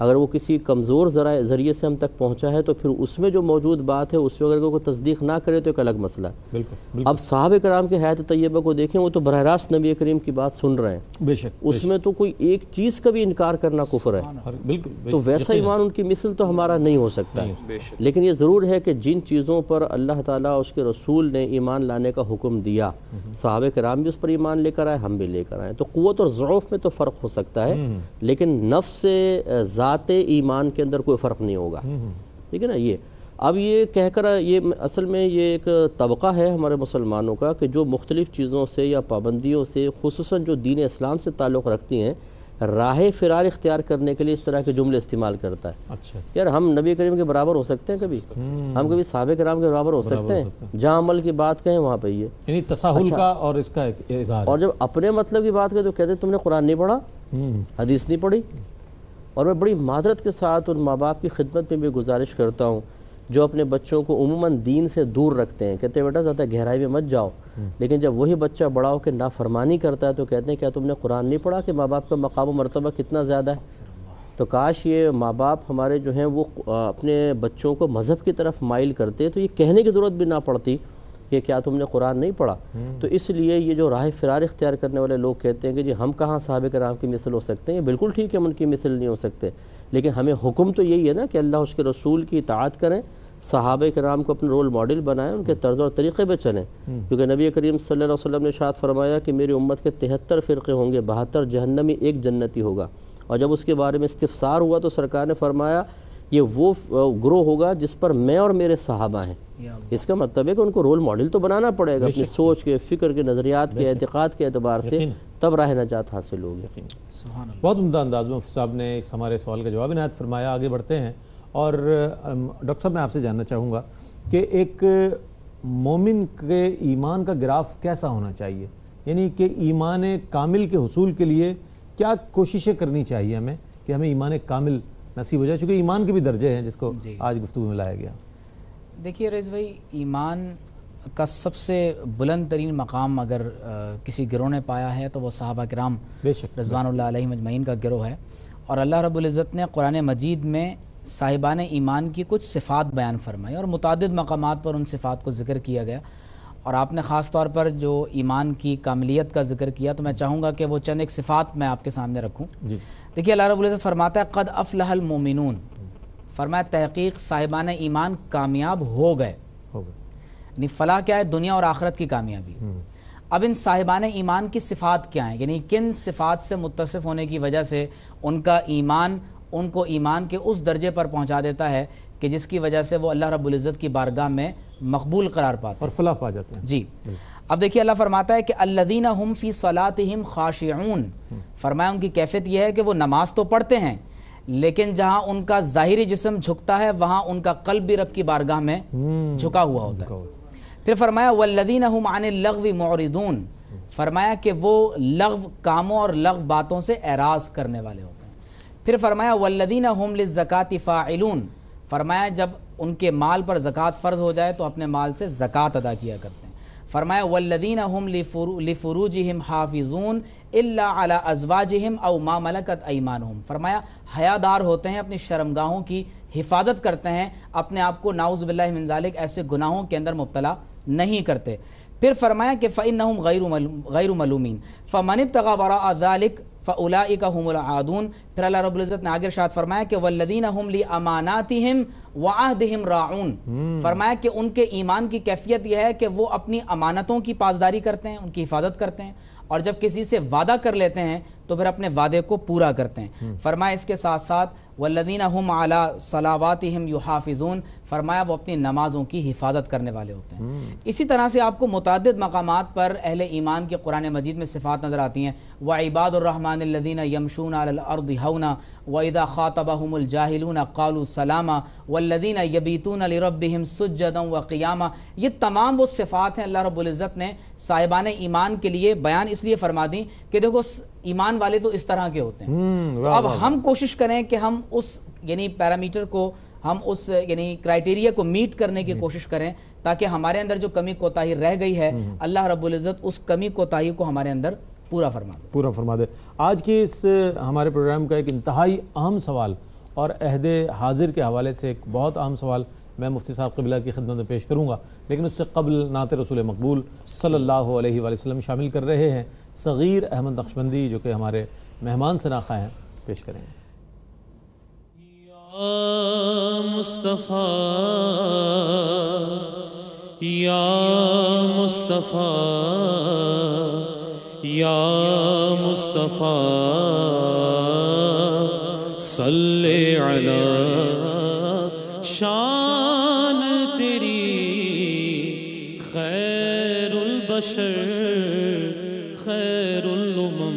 اگر وہ کسی کمزور ذریعے سے ہم تک پہنچا ہے تو پھر اس میں جو موجود بات ہے اس میں اگر کوئی تصدیق نہ کرے تو ایک الگ مسئلہ ہے۔ اب صحابہ کرام کے حیات طیبہ کو دیکھیں، وہ تو براہ راست نبی کریم کی بات سن رہے ہیں، بے شک اس میں تو کوئی ایک چیز کا بھی انکار کرنا کفر ہے۔ تو ویسا ایمان ان کی مثل تو ہمارا نہیں ہو سکتا ہے۔ لیکن یہ ضرور ہے کہ جن چیزوں پر اللہ تعالیٰ اس کے رسول نے ایمان لانے کا حکم دیا، صحابہ کرام بھی اس پر ایمان لے کر آئے، ہم بھی لے کر آئے۔ تو قوت اور ضعف میں تو فرق ہو سکتا ہے، لیکن نفس ذات ایمان کے اندر کوئی فرق نہیں ہوگا، ٹھیک ہے نا۔ یہ اب یہ کہہ کر یہ اصل میں یہ ایک طبقہ ہے ہمارے مسلمانوں کا کہ جو مختلف چیزوں سے یا پابندیوں سے، خصوصاً جو دین اسلام سے تعلق رکھتی ہیں، راہ فرار اختیار کرنے کے لیے اس طرح کے جملے استعمال کرتا ہے۔ اچھا یار، ہم نبی کریم کے برابر ہو سکتے ہیں کبھی؟ ہم کبھی صحابہ کرام کے برابر ہو سکتے ہیں؟ جہاں عمل کی بات کہیں وہاں پہ یہ یعنی تساہل کا اور اس کا اظہار۔ اور جب اپنے مطلب کی بات کریں تو کہتے ہیں تم نے قرآن نہیں پڑھا، حدیث نہیں پڑھی۔ اور میں بڑی معذرت کے ساتھ ان ماں باپ کی خدمت میں بھی گزارش کرتا ہوں جو اپنے بچوں کو عموماً دین سے دور رکھتے ہیں، کہتے ہیں بیٹا زیادہ گہرائی میں مت جاؤ، لیکن جب وہی بچہ بڑا ہو کے نافرمانی کرتا ہے تو کہتے ہیں کیا تم نے قرآن نہیں پڑھا کہ ماں باپ کا مقام و مرتبہ کتنا زیادہ ہے۔ تو کاش یہ ماں باپ ہمارے جو ہیں وہ اپنے بچوں کو مذہب کی طرف مائل کرتے تو یہ کہنے کی ضرورت بھی نہ پڑتی کہ کیا تم نے قرآن نہیں پڑھا۔ تو اس لیے یہ جو راہ فرار اختیار کرنے والے لوگ کہتے ہیں کہ جی ہم کہاں صحابہ کرام کی مثل ہو سکتے ہیں، بالکل ٹھیک ہے ہم ان کی مثل نہیں ہو سکتے، لیکن ہمیں حکم تو یہی ہے نا کہ اللہ اس کے رسول کی اطاعت کریں، صحابہ کرام کو اپنے رول ماڈل بنائیں، ان کے طرز اور طریقے پہ چلیں، کیونکہ نبی کریم صلی اللہ علیہ وسلم نے ارشاد فرمایا کہ میری امت کے 73 فرقے ہوں گے، 72 جہنمی، 1 جنتی ہوگا۔ اور جب اس کے بارے میں استفسار ہوا تو سرکار نے فرمایا یہ وہ گروہ ہوگا جس پر میں اور میرے صحابہ ہیں۔ اس کا مطلب ہے کہ ان کو رول ماڈل تو بنانا پڑے گا اپنی سوچ کے، فکر کے، نظریات کے، اعتقاد کے اعتبار سے، تب راہ نجات حاصل ہوگی۔ بہت عمدہ انداز میں مفتی صاحب نے اس ہمارے سوال کا جواب عنایت فرمایا۔ آگے بڑھتے ہیں اور ڈاکٹر صاحب میں آپ سے جاننا چاہوں گا کہ ایک مومن کے ایمان کا گراف کیسا ہونا چاہیے، یعنی کہ ایمان کامل کے حصول کے لیے کیا کوششیں کرنی چاہیے ہمیں کہ ہمیں ایمان کامل نصیب ہو جائے، چونکہ ایمان کے بھی درجے ہیں جس کو آج گفتگو میں لایا گیا۔ دیکھیے رئیس بھائی، ایمان کا سب سے بلند ترین مقام اگر کسی گروہ نے پایا ہے تو وہ صحابہ کرام رضوان اللہ علیہم اجمعین کا گروہ ہے، اور اللہ رب العزت نے قرآن مجید میں صاحبان ایمان کی کچھ صفات بیان فرمائی اور متعدد مقامات پر ان صفات کو ذکر کیا گیا، اور آپ نے خاص طور پر جو ایمان کی کاملیت کا ذکر کیا تو میں چاہوں گا کہ وہ چند ایک صفات میں آپ کے سامنے رکھوں۔ دیکھیے اللہ رب العزت فرماتا ہے قد افلح المومنون، فرمایا تحقیق صاحبان ایمان کامیاب ہو گئے، یعنی فلاح کیا ہے؟ دنیا اور آخرت کی کامیابی۔ اب ان صاحبان ایمان کی صفات کیا ہیں، یعنی کن صفات سے متصف ہونے کی وجہ سے ان کا ایمان ان کو ایمان کے اس درجے پر پہنچا دیتا ہے کہ جس کی وجہ سے وہ اللہ رب العزت کی بارگاہ میں مقبول قرار پاتے ہیں اور فلاح پا جاتے ہیں۔ جی اب دیکھیے اللہ فرماتا ہے کہ الذین هم فی صلاتہم خاشعون، فرمایا ان کی کیفیت یہ ہے کہ وہ نماز تو پڑھتے ہیں لیکن جہاں ان کا ظاہری جسم جھکتا ہے وہاں ان کا قلب بھی رب کی بارگاہ میں جھکا ہوا ہوتا ہے۔ پھر فرمایا والذین هم عن اللغو معرضون، فرمایا کہ وہ لغو کاموں اور لغو باتوں سے اعراض کرنے والے ہوتے ہیں۔ پھر فرمایا والذین هم للزکاة فاعلون، فرمایا جب ان کے مال پر زکوٰۃ فرض ہو جائے تو اپنے مال سے زکوٰۃ ادا کیا کرتے ہیں۔ فرمایا والذین هم لفروجہم حافظون الا علی ازواجہم او ما ملکت ایمانہم، فرمایا حیادار ہوتے ہیں، اپنی شرمگاہوں کی حفاظت کرتے ہیں، اپنے آپ کو نعوذ باللہ من ذالک ایسے گناہوں کے اندر مبتلا نہیں کرتے۔ پھر فرمایا کہ فإنہم غیر ملومین فمن ابتغى وراء ذلک فاولئک هم العادون۔ پھر اللہ رب العزت نے آگے ارشاد فرمایا کہ والذین هم لاماناتہم وعہدہم راعون، فرمایا کہ ان کے ایمان کی کیفیت یہ ہے کہ وہ اپنی امانتوں کی پاسداری کرتے ہیں، ان کی حفاظت کرتے ہیں، اور جب کسی سے وعدہ کر لیتے ہیں تو پھر اپنے وعدے کو پورا کرتے ہیں۔ فرمایا اس کے ساتھ ساتھ والذین هم علی صلواتہم یحافظون، فرمایا وہ اپنی نمازوں کی حفاظت کرنے والے ہوتے ہیں۔ اسی طرح سے آپ کو متعدد مقامات پر اہل ایمان کے قرآن مجید میں صفات نظر آتی ہیں۔ وعباد الرحمن الذین یمشون علی الارض ہونا واذا خاطبهم الجاہلون قالوا سلاما والذین یبیتون لربہم سجدا وقیاما۔ یہ تمام وہ صفات ہیں اللہ رب العزت نے صاحبان ایمان کے لیے بیان اس لیے فرما دیں کہ دیکھو ایمان والے تو اس طرح کے ہوتے ہیں۔ تو اب ہم کوشش کریں کہ ہم اس یعنی پیرامیٹر کو، ہم اس یعنی کرائیٹیریا کو میٹ کرنے کی کوشش کریں تاکہ ہمارے اندر جو کمی کوتاہی رہ گئی ہے اللہ رب العزت اس کمی کوتاہی کو ہمارے اندر پورا فرما دے۔ آج کی اس ہمارے پروگرام کا ایک انتہائی اہم سوال اور عہد حاضر کے حوالے سے ایک بہت اہم سوال میں مفتی صاحب قبلہ کی خدمت میں پیش کروں گا، لیکن اس سے قبل نعت رسول مقبول صلی اللہ علیہ وآلہ وسلم شامل کر رہے ہیں صغیر احمد نقشبندی جو کہ ہمارے مہمان شناخہ ہیں، پیش کریں گے۔ یا مصطفیٰ یا مصطفیٰ یا مصطفیٰ صلی علی شان تیری خیر البشر خیر الامم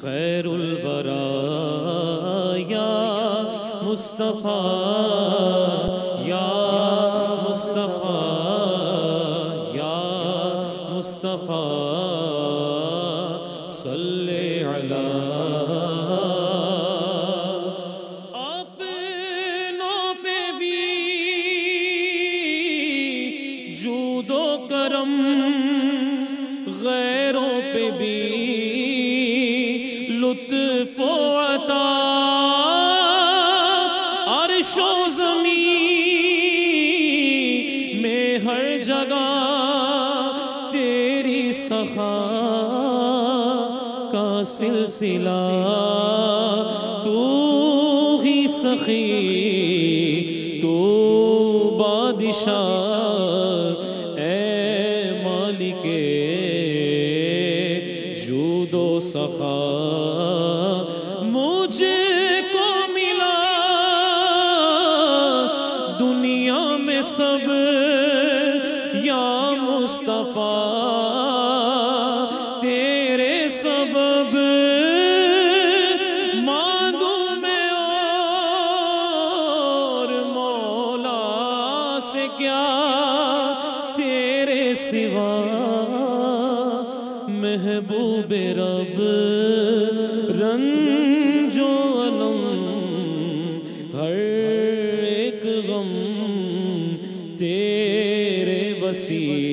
خیر البرایا مصطفیٰ یا مصطفیٰ یا مصطفیٰ صلی علی اپنوں پہ بھی جود و کرم غیروں پہ بھی لطف و عطا عرش و زمین میں ہر جگہ تیری سخا کا سلسلہ تو ہی سخی تو بادشاہ اے مالک جود و سخا مجھے کو ملا دنیا میں سب یا مصطفیٰ تیرے سبب مانگوں میں اور مولا سے کیا تیرے سوا محبوب رب رنج و علم ہر ایک غم تیرے وسیلے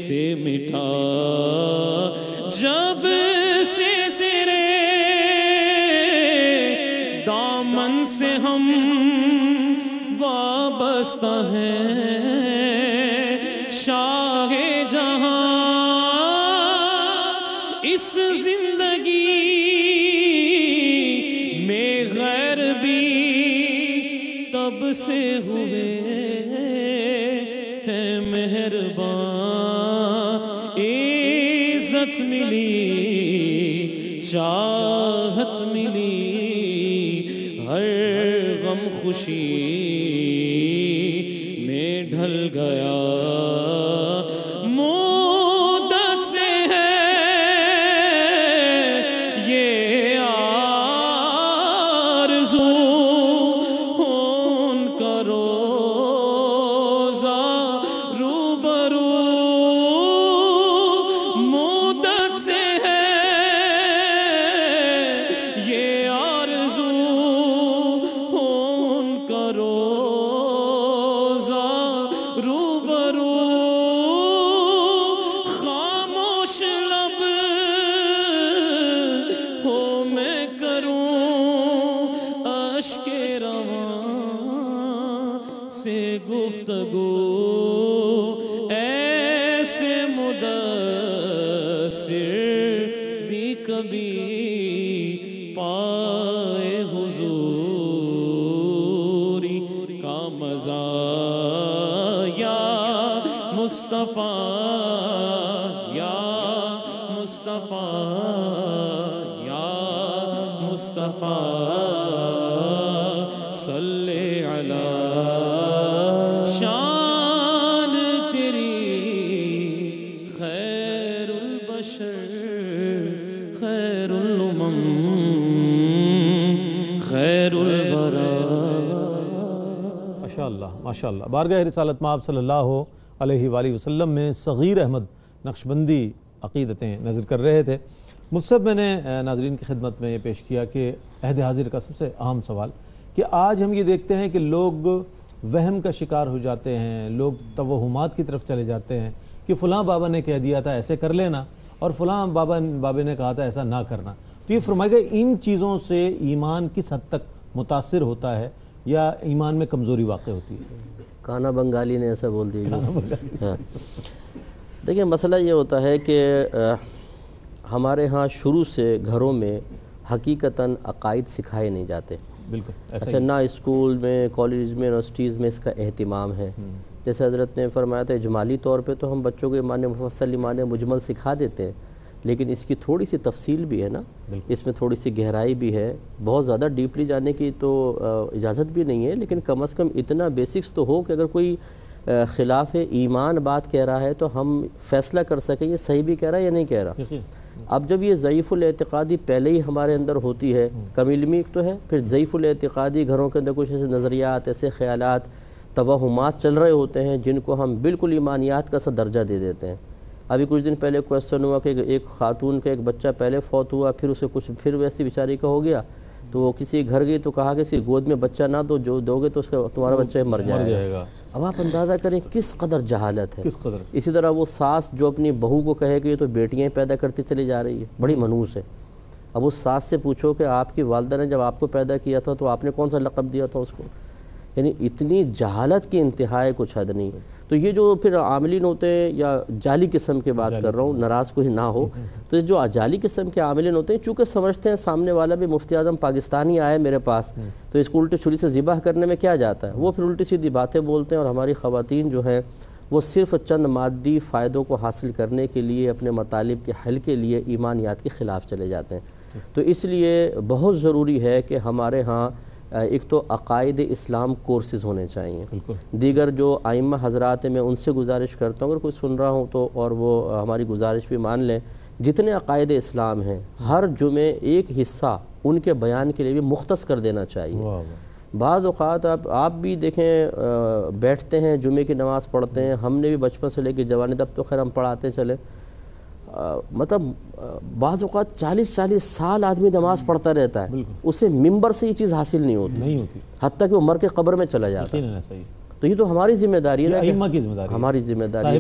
سے مٹا جب سے تیرے دامن سے ہم وابستہ ہیں شاہ جہاں اس زندگی میں غیر بھی تب سے ہوئے ہیں مہربان عزت ملی چاہت ملی ہر غم خوشی میں ڈھل گیا مدت سے ہے یہ آرزو ان کرو سے گفتگو ایسے مدثر بھی کبھی پائے حضوری کا مزہ یا مصطفیٰ یا مصطفیٰ یا مصطفیٰ صلی علی شان تیری خیر البشر خیر الامم خیر الورا. ماشاءاللہ ماشاءاللہ. بارگاہ رسالت مآب صلی اللہ علیہ وآلہ وسلم میں صغیر احمد نقشبندی عقیدتیں نظر کر رہے تھے. مجھ سے میں نے ناظرین کی خدمت میں یہ پیش کیا کہ عہد حاضر کا سب سے اہم سوال کہ آج ہم یہ دیکھتے ہیں کہ لوگ وہم کا شکار ہو جاتے ہیں، لوگ توہمات کی طرف چلے جاتے ہیں کہ فلاں بابا نے کہہ دیا تھا ایسے کر لینا اور فلاں بابے نے کہا تھا ایسا نہ کرنا. تو یہ فرمائے گا ان چیزوں سے ایمان کس حد تک متاثر ہوتا ہے یا ایمان میں کمزوری واقع ہوتی ہے؟ کانا بنگالی نے ایسا بول دیا. ہاں دیکھیں مسئلہ یہ ہوتا ہے کہ ہمارے ہاں شروع سے گھروں میں حقیقتاً عقائد سکھائے نہیں جاتے. بالکل اچھا، نہ اسکول میں، کالج میں، یونیورسٹیز میں اس کا اہتمام ہے. جیسے حضرت نے فرمایا تھا اجمالی طور پہ تو ہم بچوں کو ایمان مفصل ایمان مجمل سکھا دیتے ہیں، لیکن اس کی تھوڑی سی تفصیل بھی ہے نا، اس میں تھوڑی سی گہرائی بھی ہے. بہت زیادہ ڈیپلی جانے کی تو اجازت بھی نہیں ہے، لیکن کم از کم اتنا بیسکس تو ہو کہ اگر کوئی خلاف ایمان بات کہہ رہا ہے تو ہم فیصلہ کر سکیں یہ صحیح بھی کہہ رہا ہے یا نہیں کہہ رہا. اب جب یہ ضعیف الاعتقادی پہلے ہی ہمارے اندر ہوتی ہے، کم علمی ایک تو ہے، پھر ضعیف الاعتقادی گھروں کے اندر کچھ ایسے نظریات، ایسے خیالات، توہمات چل رہے ہوتے ہیں جن کو ہم بالکل ایمانیات کا سا درجہ دے دیتے ہیں. ابھی کچھ دن پہلے کویسچن ہوا کہ ایک خاتون کا ایک بچہ پہلے فوت ہوا، پھر اسے کچھ پھر ویسی بیچاری کا ہو گیا، تو وہ کسی گھر گئی تو کہا کہ اس کی گود میں بچہ نہ دو، جو دو گے تو اس کا تمہارا بچہ مر جائے گا. اب آپ اندازہ کریں کس قدر جہالت ہے. اسی طرح وہ ساس جو اپنی بہو کو کہے کہ یہ تو بیٹیاں پیدا کرتی چلی جا رہی ہے، بڑی منحوس ہے. اب اس ساس سے پوچھو کہ آپ کی والدہ نے جب آپ کو پیدا کیا تھا تو آپ نے کون سا لقب دیا تھا اس کو؟ یعنی اتنی جہالت کی انتہائی کچھ حد نہیں. تو یہ جو پھر عاملین ہوتے ہیں یا جعلی قسم کے بات کر رہا ہوں، ناراض کوئی نہ ہو، تو جو جعلی قسم کے عاملین ہوتے ہیں چونکہ سمجھتے ہیں سامنے والا بھی مفتی اعظم پاکستانی آئے میرے پاس تو اس کو الٹی چھری سے ذبح کرنے میں کیا جاتا ہے، وہ پھر الٹی سیدھی باتیں بولتے ہیں. اور ہماری خواتین جو ہیں وہ صرف چند مادی فائدوں کو حاصل کرنے کے لیے، اپنے مطالب کے حل کے لیے ایمانیات کے خلاف چلے جاتے ہیں. تو اس لیے بہت ضروری ہے کہ ہمارے ہاں ایک تو عقائد اسلام کورسز ہونے چاہیے. دیگر جو ائمہ حضرات ہیں میں ان سے گزارش کرتا ہوں، اگر کوئی سن رہا ہوں تو اور وہ ہماری گزارش بھی مان لیں، جتنے عقائد اسلام ہیں ہر جمعے ایک حصہ ان کے بیان کے لیے بھی مختص کر دینا چاہیے. بعض اوقات آپ بھی دیکھیں بیٹھتے ہیں جمعے کی نماز پڑھتے ہیں، ہم نے بھی بچپن سے لے کے جوانی تب تو خیر ہم پڑھاتے چلے، مطلب بعض اوقات 40 سال آدمی نماز پڑھتا رہتا ہے، اسے ممبر سے یہ چیز حاصل نہیں ہوتی، حتیٰ کہ وہ مر کے قبر میں چلا جاتا ہے. تو یہ تو ہماری ذمہ داری ہے، ہماری ذمہ داری ہے،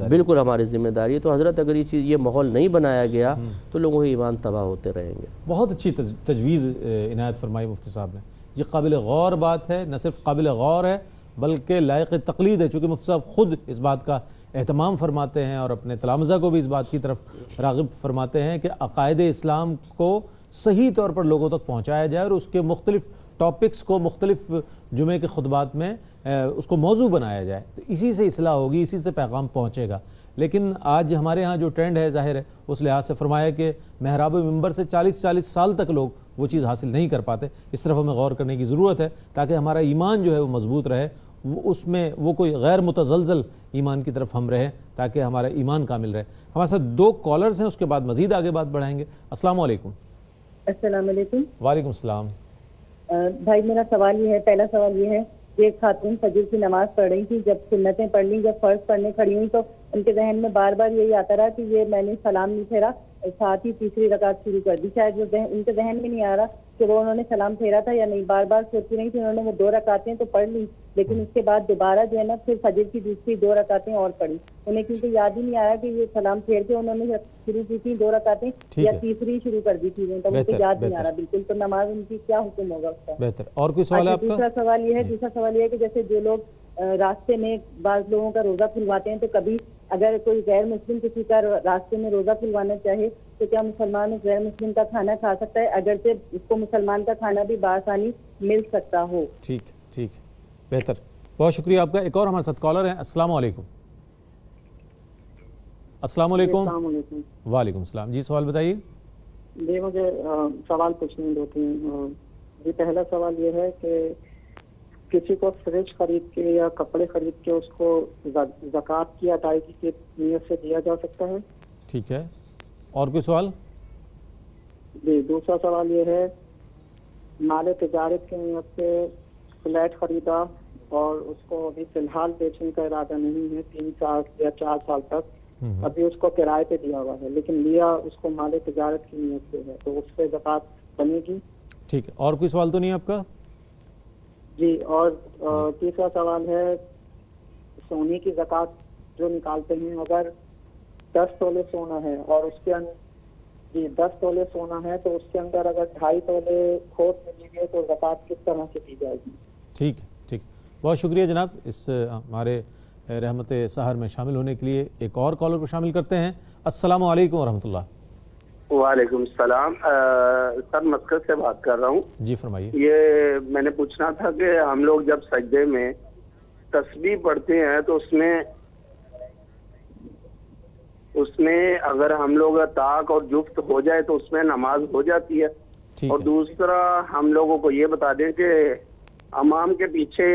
بالکل ہماری ذمہ داری ہے. تو حضرت اگر یہ چیز یہ ماحول نہیں بنایا گیا تو لوگوں کے ایمان تباہ ہوتے رہیں گے. بہت اچھی تجویز عنایت فرمائی مفتی صاحب نے. یہ قابل غور بات ہے، نہ صرف قابل غور ہے بلکہ لائق تقلید ہے، چونکہ مفتی صاحب خود اس بات کا اہتمام فرماتے ہیں اور اپنے تلامذہ کو بھی اس بات کی طرف راغب فرماتے ہیں کہ عقائد اسلام کو صحیح طور پر لوگوں تک پہنچایا جائے اور اس کے مختلف ٹاپکس کو مختلف جمعے کے خطبات میں اس کو موضوع بنایا جائے. تو اسی سے اصلاح ہوگی، اسی سے پیغام پہنچے گا. لیکن آج ہمارے ہاں جو ٹرینڈ ہے ظاہر ہے اس لحاظ سے فرمایا کہ محراب ممبر سے 40 سال تک لوگ وہ چیز حاصل نہیں کر پاتے. اس طرف ہمیں غور کرنے کی ضرورت ہے تاکہ ہمارا ایمان جو ہے وہ مضبوط رہے، اس میں وہ کوئی غیر متزلزل ایمان کی طرف ہم رہیں تاکہ ہمارا ایمان کامل رہے. ہمارے ساتھ 2 کالرز ہیں، اس کے بعد مزید آگے بات بڑھائیں گے. السلام علیکم. السلام علیکم. وعلیکم السلام. بھائی میرا سوال یہ ہے، پہلا سوال یہ ہے کہ ایک خاتون فجر کی نماز پڑھ رہی تھی، جب سنتیں پڑھ لیں، جب فرض پڑھنے کھڑی ہوئی تو ان کے ذہن میں بار بار یہی آتا رہا کہ یہ میں نے سلام نہیں پھیرا، ساتھ ہی تیسری رکعت شروع کر دی. شاید وہ ان کے ذہن میں نہیں آ رہا کہ وہ انہوں نے سلام پھیرا تھا یا نہیں. بار بار سوچتی رہی تھی. انہوں نے وہ 2 رکعتیں تو پڑھ لی, لیکن اس کے بعد دوبارہ جو ہے نا پھر فجر کی دوسری 2 رکعتیں اور پڑھی. انہیں کیونکہ یاد ہی نہیں آیا کہ یہ سلام پھیر کے انہوں نے شروع کی تھی 2 رکعتیں یا تیسری شروع کر دی تھی, تو ان کو یاد نہیں آ رہا بالکل. تو نماز ان کی کیا حکم ہوگا اس کا؟ بہتر. اور کوئی سوال ہے آپ کا؟ دوسرا سوال یہ ہے کہ جیسے جو لوگ راستے میں بعض لوگوں کا روزہ کھلواتے ہیں, تو کبھی اگر کوئی غیر مسلم کسی کا راستے میں روزہ کھلوانا چاہے تو کیا مسلمان اس غیر مسلم کا کھانا کھا سکتا ہے, اگرچہ اس کو مسلمان کا کھانا بھی بآسانی مل سکتا ہو؟ ٹھیک, بہتر. بہت شکریہ آپ کا. ایک اور ہمارے ساتھ کالر ہیں. السلام علیکم. السلام علیکم. وعلیکم السلام. جی سوال بتائیے. جی مجھے سوال پوچھنے دو تین. جی پہلا سوال یہ ہے کہ کسی کو فریج خرید کے یا کپڑے خرید کے اس کو زکوٰۃ کی ادائیگی کی نیت سے دیا جا سکتا ہے؟ ٹھیک ہے. اور کوئی سوال؟ جی دوسرا سوال یہ ہے, مال تجارت کی نیت سے فلیٹ خریدا اور اس کو ابھی فی الحال بیچنے کا ارادہ نہیں ہے, 3 سال یا 4 سال تک ابھی اس کو کرائے پہ دیا ہوا ہے, لیکن لیا اس کو مال تجارت کی نیت سے ہے, تو اس پہ زکوٰۃ بنے گی؟ ٹھیک ہے. اور کوئی سوال تو نہیں آپ کا؟ جی. اور تیسرا سوال ہے, سونے کی زکوٰۃ جو نکالتے ہیں, اگر 10 تولے سونا ہے اور اس کے 10 تولے سونا ہے تو اس کے اندر اگر 2.5 تولے کھوٹ ملی گئی تو زکوٰۃ کس طرح سے دی جائے گی؟ ٹھیک. بہت شکریہ جناب اس ہمارے رحمت سحر میں شامل ہونے کے لیے. ایک اور کالر کو شامل کرتے ہیں. السلام علیکم ورحمۃ اللہ. وعلیکم السلام. سر مسکت سے بات کر رہا ہوں. جی فرمائیے. یہ میں نے پوچھنا تھا کہ ہم لوگ جب سجدے میں تسبیح پڑھتے ہیں تو اس میں اگر ہم لوگ طاق اور جفت ہو جائے تو اس میں نماز ہو جاتی ہے. اور دوسرا ہم لوگوں کو یہ بتا دیں کہ امام کے پیچھے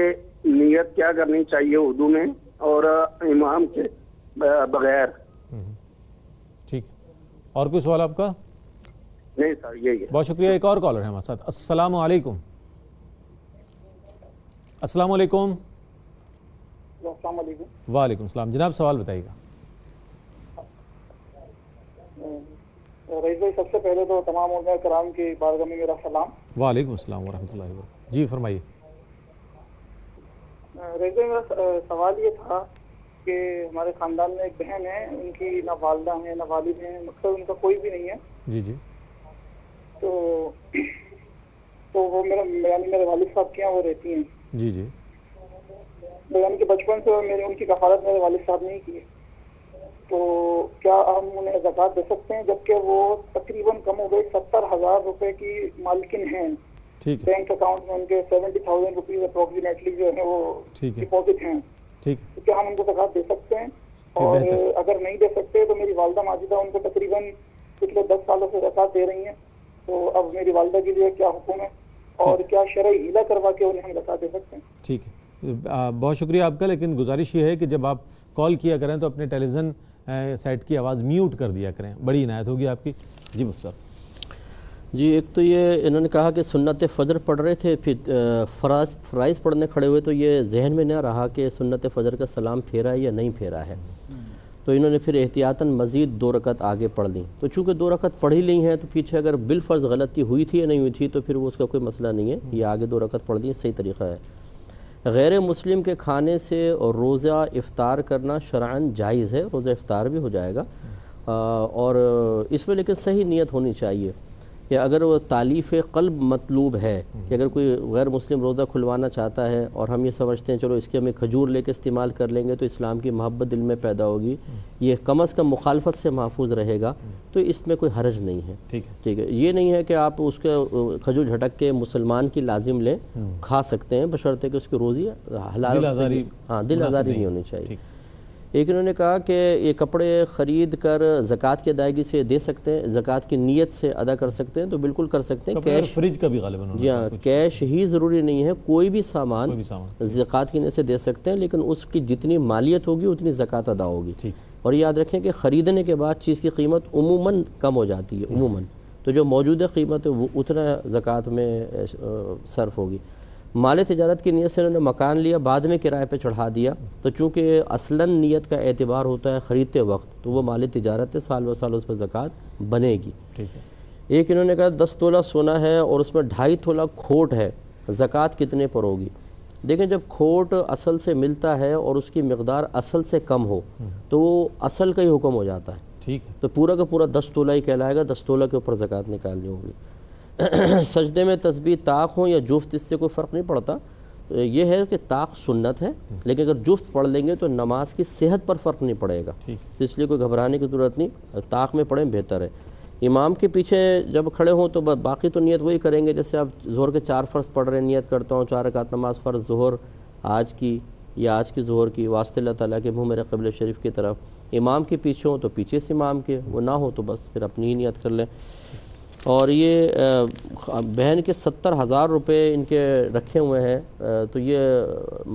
نیت کیا کرنی چاہیے اردو میں اور امام کے بغیر. ٹھیک. اور کوئی سوال آپ کا؟ نہیں سر یہی ہے. بہت شکریہ. ایک اور کالر ہے ہمارے ساتھ. السلام علیکم. السلام علیکم. السلام علیکم. وعلیکم السلام. جناب سوال بتائیے گا. رئیس بھائی سب سے پہلے تو تمام علماء کرام کی بارگاہ میں میرا سلام. وعلیکم السلام ورحمۃ اللہ وبرکاتہ. جی فرمائیے. رئیس بھائی میرا سوال یہ تھا کہ ہمارے خاندان میں ایک بہن ہے, ان کی نہ والدہ ہیں نہ والد ہیں, مقصد ان کا کوئی بھی نہیں ہے. جی. تو وہ میرے والد صاحب کے یہاں وہ رہتی ہیں. جی. یعنی کہ بچپن سے ان کی کفالت میرے والد صاحب نے ہی کی ہے. تو کیا ہم انہیں زکوٰۃ دے سکتے ہیں جبکہ وہ تقریباً کم ہو گئی 70,000 روپے کی مالکن ہیں؟ بینک اکاؤنٹ میں ان کے 70,000 روپیز اپروکسیمیٹلی جو ہے وہ ڈپازٹ ہیں. تو کیا ہم ان کو زکوٰۃ دے سکتے ہیں؟ اور اگر نہیں دے سکتے تو میری والدہ ماجدہ ان کو تقریباً پچھلے 10 سالوں سے زکوٰۃ دے رہی ہیں, تو اب میری والدہ کے لیے کیا حکم ہے اور کیا شرعی ہیلا کروا کے انہیں ہم زکوٰۃ دے سکتے ہیں؟ ٹھیک ہے. بہت شکریہ آپ کا. لیکن گزارش یہ ہے کہ جب آپ کال کیا کریں تو اپنے ٹیلی ویژن سیٹ کی آواز میوٹ کر دیا کریں. بڑی عنایت ہوگی آپ کی. جی مصطفیٰ. جی ایک تو یہ انہوں نے کہا کہ سنت فجر پڑھ رہے تھے, پھر فرائض پڑھنے کھڑے ہوئے تو یہ ذہن میں نہ رہا کہ سنت فجر کا سلام پھیرا ہے یا نہیں پھیرا ہے, تو انہوں نے پھر احتیاطاً مزید 2 رکعت آگے پڑھ لیں. تو چونکہ 2 رکعت پڑھ ہی لی ہیں تو پیچھے اگر بالفرض غلطی ہوئی تھی یا نہیں ہوئی تھی تو پھر وہ اس کا کوئی مسئلہ نہیں ہے, یہ آگے 2 رکعت پڑھ لی صحیح طریقہ ہے. غیر مسلم کے کھانے سے روزہ افطار کرنا شرعاً جائز ہے, روزہ افطار بھی ہو جائے گا. اور اس میں لیکن صحیح نیت ہونی چاہیے کہ اگر وہ تالیف قلب مطلوب ہے کہ اگر کوئی غیر مسلم روزہ کھلوانا چاہتا ہے اور ہم یہ سمجھتے ہیں چلو اس کے ہمیں کھجور لے کے استعمال کر لیں گے تو اسلام کی محبت دل میں پیدا ہوگی, یہ کم از کم مخالفت سے محفوظ رہے گا, تو اس میں کوئی حرج نہیں ہے. ٹھیک ہے. یہ نہیں ہے کہ آپ اس کے کھجور جھٹک کے مسلمان کی لازم لیں, کھا سکتے ہیں بشرطے کہ اس کی روزی حلال, دل آزاری نہیں ہونی چاہیے. ایک انہوں نے کہا کہ یہ کپڑے خرید کر زکوٰۃ کی ادائیگی سے دے سکتے ہیں, زکوٰۃ کی نیت سے ادا کر سکتے ہیں, تو بالکل کر سکتے ہیں. کیش فریج کا بھی غالباً, جی ہاں, کیش ہی ضروری نہیں ہے, کوئی بھی سامان زکوٰۃ کی نیت سے دے سکتے ہیں, لیکن اس کی جتنی مالیت ہوگی اتنی زکوٰۃ ادا ہوگی. اور یاد رکھیں کہ خریدنے کے بعد چیز کی قیمت عموماً کم ہو جاتی ہے عموماً, تو جو موجودہ قیمت ہے وہ اتنا زکوٰۃ میں صرف ہوگی. مال تجارت کی نیت سے انہوں نے مکان لیا, بعد میں کرائے پہ چڑھا دیا, تو چونکہ اصلاً نیت کا اعتبار ہوتا ہے خریدتے وقت, تو وہ مال تجارت ہے, سال و سال اس پر زکوٰۃ بنے گی. ایک انہوں نے کہا 10 تولہ سونا ہے اور اس میں 2.5 تولہ کھوٹ ہے، زکوٰۃ کتنے پر ہوگی؟ دیکھیں جب کھوٹ اصل سے ملتا ہے اور اس کی مقدار اصل سے کم ہو تو وہ اصل کا ہی حکم ہو جاتا ہے، ٹھیک ہے، تو پورا کا پورا 10 تولہ ہی کہلائے گا، 10 تولہ کے اوپر زکوٰۃ نکالنی ہوگی۔ سجدے میں تسبیح طاق ہوں یا جفت اس سے کوئی فرق نہیں پڑتا، یہ ہے کہ طاق سنت ہے، لیکن اگر جفت پڑھ لیں گے تو نماز کی صحت پر فرق نہیں پڑے گا، تو اس لیے کوئی گھبرانے کی ضرورت نہیں، طاق میں پڑھیں بہتر ہے۔ امام کے پیچھے جب کھڑے ہوں تو باقی تو نیت وہی کریں گے، جیسے آپ ظہر کے 4 فرض پڑھ رہے ہیں، نیت کرتا ہوں 4 رکعت نماز فرض ظہر آج کی یا آج کی ظہر کی، واسطے اللہ تعالیٰ کے منہ میرے قبلہ شریف کی طرف۔ امام کے پیچھے ہوں تو پیچھے سے امام کے، وہ نہ ہو تو بس پھر اپنی ہی نیت کر لیں۔ اور یہ بہن کے 70,000 روپے ان کے رکھے ہوئے ہیں، تو یہ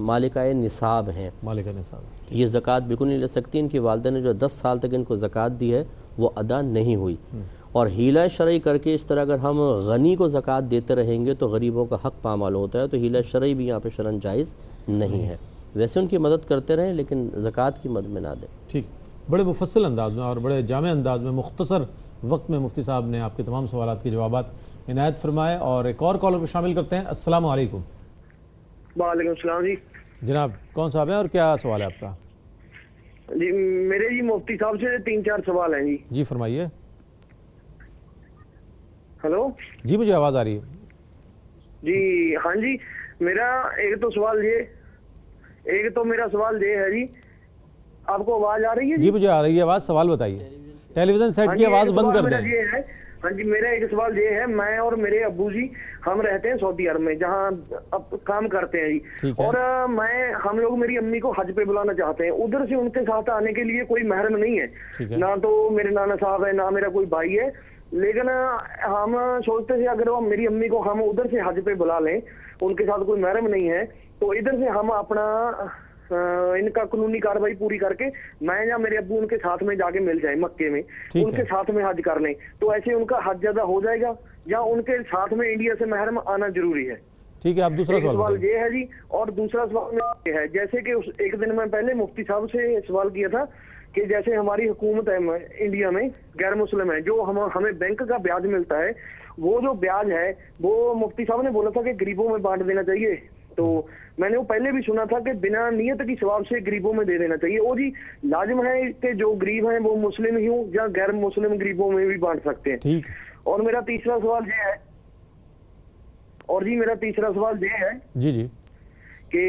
مالکہ نصاب ہیں، مالکہ نصاب، یہ زکوٰۃ بالکل نہیں لے سکتی۔ ان کی والدہ نے جو 10 سال تک ان کو زکوٰۃ دی ہے وہ ادا نہیں ہوئی، اور حیلہ شرعی کر کے اس طرح اگر ہم غنی کو زکوٰۃ دیتے رہیں گے تو غریبوں کا حق پامال ہوتا ہے، تو حیلہ شرعی بھی یہاں پہ شرعاً جائز نہیں ہے۔ ویسے ان کی مدد کرتے رہیں لیکن زکوٰۃ کی مد میں نہ دیں۔ ٹھیک، بڑے مفصل انداز میں اور بڑے جامع انداز میں مختصر وقت میں مفتی صاحب نے آپ کے تمام سوالات کے جوابات عنایت فرمائے، اور ایک اور کالر کو شامل کرتے ہیں۔ السلام علیکم۔ وعلیکم السلام جی جناب کون صاحب ہیں اور کیا سوال ہے آپ کا؟ جی میرے جی مفتی صاحب سے 3-4 سوال ہیں جی۔ جی فرمائیے۔ ہلو جی مجھے آواز آ رہی ہے جی۔ ہاں جی، میرا ایک تو میرا سوال یہ ہے جی، آپ کو آواز آ رہی ہے جی؟ مجھے آ رہی ہے آواز، سوال بتائیے، ٹیلی ویژن سیٹ کی آواز بند کر دیں۔ ہاں جی، میرا ایک سوال یہ ہے، میں اور میرے ابو جی ہم رہتے ہیں سعودی عرب میں جہاں اب کام کرتے ہیں جی، اور ہم لوگ میری امی کو حج پہ بلانا چاہتے ہیں، ادھر سے ان کے ساتھ آنے کے لیے کوئی محرم نہیں ہے، نہ تو میرے نانا صاحب ہے نہ میرا کوئی بھائی ہے، لیکن ہم سوچتے تھے اگر وہ میری امی کو ہم ادھر سے حج پہ بلا لیں، ان کے ساتھ کوئی محرم نہیں ہے، تو ادھر سے ہم اپنا ان کا قانونی کاروائی پوری کر کے میں یا میرے ابو ان کے ساتھ میں جا کے مل جائیں مکے میں، ان کے ساتھ میں حج کر لیں، تو ایسے ان کا حج ادا ہو جائے گا یا ان کے ساتھ میں انڈیا سے محرم آنا ضروری ہے؟ ٹھیک ہے، آپ دوسرا سوال یہ ہے جی، اور دوسرا سوال یہ ہے، جیسے کہ ایک دن میں پہلے مفتی صاحب سے سوال کیا تھا کہ جیسے ہماری حکومت ہے انڈیا میں غیر مسلم ہے، جو ہمیں بینک کا بیاج ملتا ہے، وہ جو بیاج ہے وہ مفتی صاحب نے بولا تھا کہ غریبوں میں بانٹ دینا چاہیے، تو میں نے وہ پہلے بھی سنا تھا کہ بنا نیت کی ثواب سے غریبوں میں دے دینا چاہیے، وہ جی لازم ہے کہ جو غریب ہیں وہ مسلم ہی ہوں یا غیر مسلم غریبوں میں بھی بانٹ سکتے ہیں؟ اور میرا تیسرا سوال یہ ہے جی کہ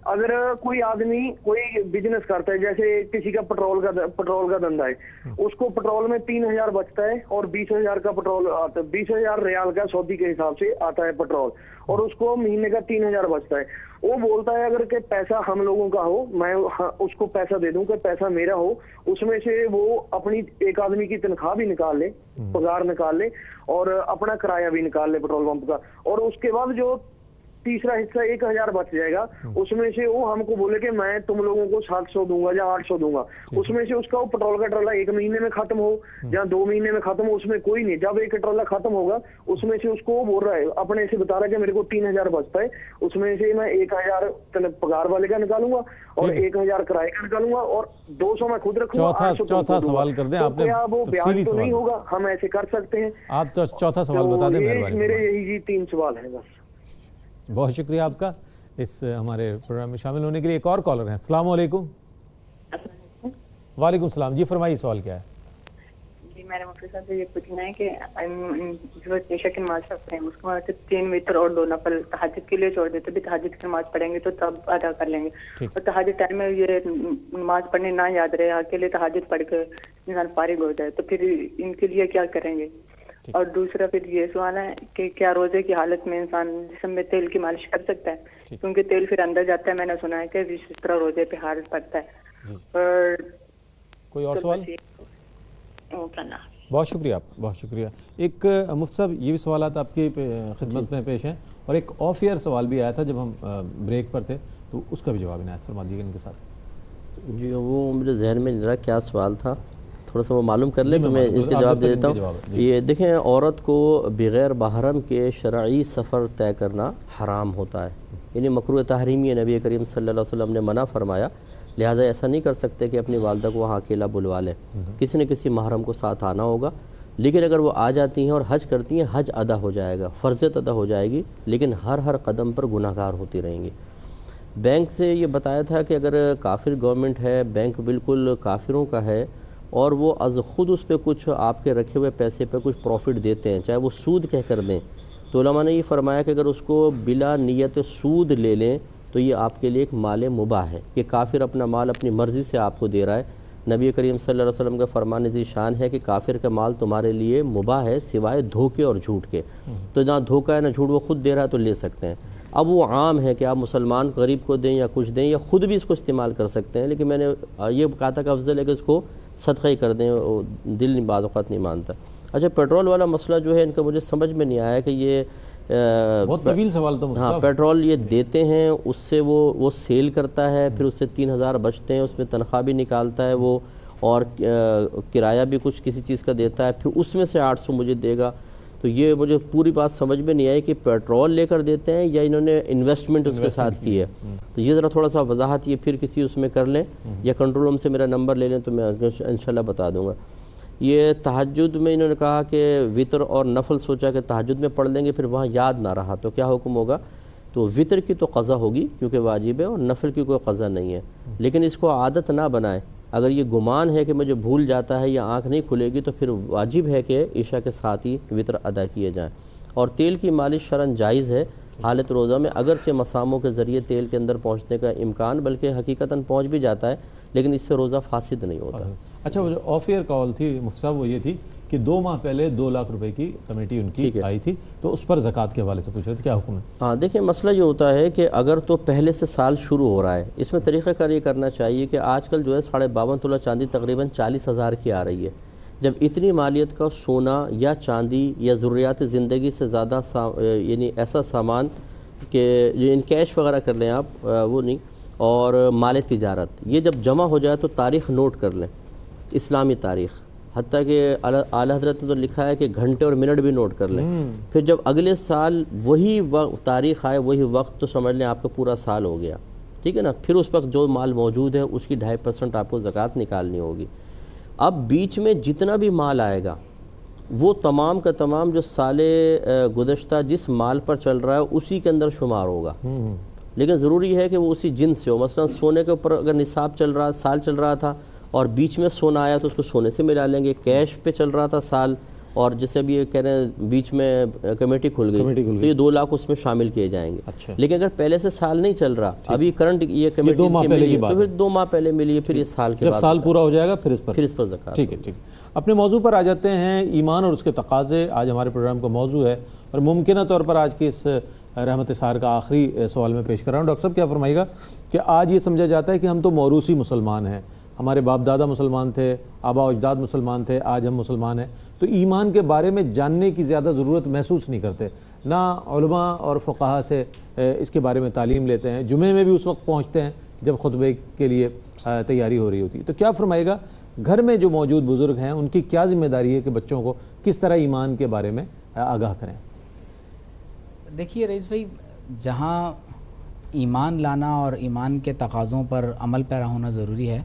اگر کوئی آدمی کوئی بزنس کرتا ہے، جیسے کسی کا پٹرول کا دھندا ہے، اس کو پٹرول میں 3,000 بچتا ہے اور 20,000 کا پٹرول آتا ہے، 20,000 ریال کا سعودی کے حساب سے آتا ہے پٹرول، اور اس کو مہینے کا 3,000 بچتا ہے، وہ بولتا ہے اگر کہ پیسہ ہم لوگوں کا ہو، میں اس کو پیسہ دے دوں کہ پیسہ میرا ہو، اس میں سے وہ اپنی ایک آدمی کی تنخواہ بھی نکال لے، پگار نکال لے، اور اپنا کرایہ بھی نکال لے پیٹرول پمپ کا، اور اس کے بعد جو تیسرا حصہ 1,000 بچ جائے گا، اس میں سے وہ ہم کو بولے کہ میں تم لوگوں کو 700 دوں گا یا 800 دوں گا، اس میں سے اس کا وہ پٹرول کا ٹرالا 1 مہینے میں ختم ہو یا 2 مہینے میں ختم ہو، اس میں کوئی نہیں، جب ایک ٹرالا ختم ہوگا اس میں سے اس کو وہ بول رہا ہے، اپنے سے بتا رہا ہے کہ میرے کو 3,000 بچتا ہے، اس میں سے میں 1,000 پگار والے کا نکالوں گا اور 1,000 کرائے کا نکالوں گا اور 200 میں خود رکھوں گا۔ چوتھا سوال کر دیں آپ نے، وہ بیاج تو نہیں ہوگا، ہم ایسے کر سکتے ہیں؟ آپ چوتھا سوال بتا دیں مہربانی۔ میرے یہی جی 3 سوال ہیں بس۔ بہت شکریہ آپ کا اس ہمارے پروگرام میں شامل ہونے کے لیے۔ ایک اور کالر ہیں، السلام علیکم۔ وعلیکم السلام، جی فرمائیے سوال کیا ہے؟ جی میرے مفتی صاحب سے یہ پوچھنا ہے کہ جو عشاء کی نماز پڑھتے ہیں اس کو 3 وتر اور 2 نفل تہجد کے لیے چھوڑ دیتے، بھی تہجد کی نماز پڑھیں گے تو تب ادا کر لیں گے، اور تہجد ٹائم میں یہ نماز پڑھنے نہ یاد رہے، اکیلے تہجد پڑھ کے انسان فارغ ہو جائے، تو پھر ان کے لیے کیا کریں گے؟ اور دوسرا پھر یہ سوال ہے کہ کیا روزے کی حالت میں انسان جسم میں تیل کی مالش کر سکتا ہے؟ کیونکہ تیل پھر اندر جاتا ہے، میں نے سنا ہے کہ اس طرح روزے پہ حارث پڑتا ہے۔ اور کوئی اور سوال؟ بہت شکریہ آپ، بہت شکریہ۔ ایک مفتی صاحب یہ بھی سوالات آپ کی خدمت میں پیش ہیں، اور ایک آف ایئر سوال بھی آیا تھا جب ہم بریک پر تھے، تو اس کا بھی جواب عنایت فرما دیجیے ان کے ساتھ۔ جی وہ میرے ذہن میں نہیں رہا کیا سوال تھا، تھوڑا سا وہ معلوم کر لیں تو میں اس کا جواب دے دیتا ہوں۔ یہ دیکھیں، عورت کو بغیر محرم کے شرعی سفر طے کرنا حرام ہوتا ہے، یعنی مکروہ تحریمی ہے، نبی کریم صلی اللہ علیہ وسلم نے منع فرمایا، لہٰذا ایسا نہیں کر سکتے کہ اپنی والدہ کو وہاں اکیلا بلوا لیں، کسی نہ کسی محرم کو ساتھ آنا ہوگا۔ لیکن اگر وہ آ جاتی ہیں اور حج کرتی ہیں حج ادا ہو جائے گا، فرضیت ادا ہو جائے گی، لیکن ہر قدم پر گناہ گار ہوتی رہیں گی۔ بینک سے یہ بتایا تھا کہ اگر کافر گورنمنٹ ہے، بینک بالکل کافروں کا ہے اور وہ از خود اس پہ کچھ آپ کے رکھے ہوئے پیسے پہ کچھ پروفٹ دیتے ہیں، چاہے وہ سود کہہ کر دیں، تو علماء نے یہ فرمایا کہ اگر اس کو بلا نیت سود لے لیں تو یہ آپ کے لیے ایک مال مباح ہے، کہ کافر اپنا مال اپنی مرضی سے آپ کو دے رہا ہے۔ نبی کریم صلی اللہ علیہ وسلم کا فرمان ذی شان ہے کہ کافر کا مال تمہارے لیے مباح ہے سوائے دھوکے اور جھوٹ کے، تو جہاں دھوکہ ہے نہ جھوٹ، وہ خود دے رہا ہے تو لے سکتے ہیں۔ اب وہ عام ہے کہ آپ مسلمان غریب کو دیں یا کچھ دیں یا خود بھی اس کو استعمال کر سکتے ہیں، لیکن میں نے یہ کہا تھا کہ افضل ہے کہ اس کو صدقہ ہی کر دیں، دل بعض اوقات نہیں مانتا۔ اچھا، پیٹرول والا مسئلہ جو ہے ان کا مجھے سمجھ میں نہیں آیا کہ یہ بہت طویل سوال تھا۔ ہاں، پیٹرول یہ دیتے ہیں، اس سے وہ سیل کرتا ہے، پھر اس سے 3000 بچتے ہیں، اس میں تنخواہ بھی نکالتا ہے وہ، اور کرایہ بھی کچھ کسی چیز کا دیتا ہے، پھر اس میں سے 800 مجھے دے گا۔ تو یہ مجھے پوری بات سمجھ میں نہیں آئی کہ پیٹرول لے کر دیتے ہیں یا انہوں نے انویسٹمنٹ اس کے ساتھ کی ہے۔ تو یہ ذرا تھوڑا سا وضاحت یہ پھر کسی اس میں کر لیں یا کنٹرول روم سے میرا نمبر لے لیں تو میں انشاءاللہ بتا دوں گا۔ یہ تہجد میں انہوں نے کہا کہ وطر اور نفل سوچا کہ تہجد میں پڑھ لیں گے، پھر وہاں یاد نہ رہا تو کیا حکم ہوگا؟ تو وطر کی تو قضا ہوگی کیونکہ واجب ہے، اور نفل کی کوئی قضا نہیں ہے، لیکن اس کو عادت نہ بنائیں۔ اگر یہ گمان ہے کہ مجھے بھول جاتا ہے یا آنکھ نہیں کھلے گی تو پھر واجب ہے کہ عشاء کے ساتھ ہی وطر ادا کیے جائیں۔ اور تیل کی مالش شرعاً جائز ہے حالت روزہ میں، اگرچہ مساموں کے ذریعے تیل کے اندر پہنچنے کا امکان بلکہ حقیقتاً پہنچ بھی جاتا ہے، لیکن اس سے روزہ فاسد نہیں ہوتا۔ اچھا، وہ جو آف ایئر کال تھی مفتی صاحب وہ یہ تھی کہ 2 ماہ پہلے 2 لاکھ روپے کی کمیٹی ان کی آئی تھی، تو اس پر زکوٰۃ کے حوالے سے پوچھ رہے تھے، کیا حکم ہے؟ ہاں دیکھیں، مسئلہ یہ ہوتا ہے کہ اگر تو پہلے سے سال شروع ہو رہا ہے، اس میں طریقہ کار یہ کرنا چاہیے کہ آج کل جو ہے 52.5 تولہ چاندی تقریباً 40,000 کی آ رہی ہے۔ جب اتنی مالیت کا سونا یا چاندی یا ضروریات زندگی سے زیادہ یعنی ایسا سامان کہ جو ان کیش وغیرہ کر لیں آپ، وہ نہیں، اور مال تجارت، یہ جب جمع ہو جائے تو تاریخ نوٹ کر لیں، اسلامی تاریخ، حتیٰ کہ اعلیٰ حضرت نے تو لکھا ہے کہ گھنٹے اور منٹ بھی نوٹ کر لیں۔ پھر جب اگلے سال وہی تاریخ آئے، وہی وقت، تو سمجھ لیں آپ کا پورا سال ہو گیا، ٹھیک ہے نا؟ پھر اس وقت جو مال موجود ہے اس کی 2.5% آپ کو زکوٰۃ نکالنی ہوگی۔ اب بیچ میں جتنا بھی مال آئے گا وہ تمام کا تمام جو سال گزشتہ جس مال پر چل رہا ہے اسی کے اندر شمار ہوگا، لیکن ضروری ہے کہ وہ اسی جنس سے ہو۔ مثلا سونے کے اوپر اگر نصاب چل رہا، سال چل رہا تھا اور بیچ میں سونا آیا تو اس کو سونے سے ملا لیں گے۔ کیش پہ چل رہا تھا سال، اور جیسے ابھی یہ کہہ رہے ہیں بیچ میں کمیٹی کھل گئی تو یہ 2 لاکھ اس میں شامل کیے جائیں گے۔ لیکن اگر پہلے سے سال نہیں چل رہا، ابھی کرنٹ یہ کمیٹی تو پھر 2 ماہ پہلے ملی ہے، پھر یہ سال کے بعد، جب سال پورا ہو جائے گا پھر اس پر زکوٰۃ۔ ٹھیک ہے۔ اپنے موضوع پر آ جاتے ہیں، ایمان اور اس کے تقاضے آج ہمارے پروگرام کا موضوع ہے، اور ممکنہ طور پر آج کے اس رحمت سحر کا آخری سوال میں پیش کر رہا ہوں۔ ڈاکٹر صاحب کیا فرمائے گا کہ آج یہ سمجھا جاتا ہے کہ ہم تو موروثی مسلمان ہیں، ہمارے باپ دادا مسلمان تھے، آبا و اجداد مسلمان تھے، آج ہم مسلمان ہیں، تو ایمان کے بارے میں جاننے کی زیادہ ضرورت محسوس نہیں کرتے، نہ علماء اور فقہا سے اس کے بارے میں تعلیم لیتے ہیں، جمعے میں بھی اس وقت پہنچتے ہیں جب خطبے کے لیے تیاری ہو رہی ہوتی ہے۔ تو کیا فرمائے گا، گھر میں جو موجود بزرگ ہیں ان کی کیا ذمہ داری ہے کہ بچوں کو کس طرح ایمان کے بارے میں آگاہ کریں؟ دیکھیے رئیس بھائی، جہاں ایمان لانا اور ایمان کے تقاضوں پر عمل پیرا ہونا ضروری ہے،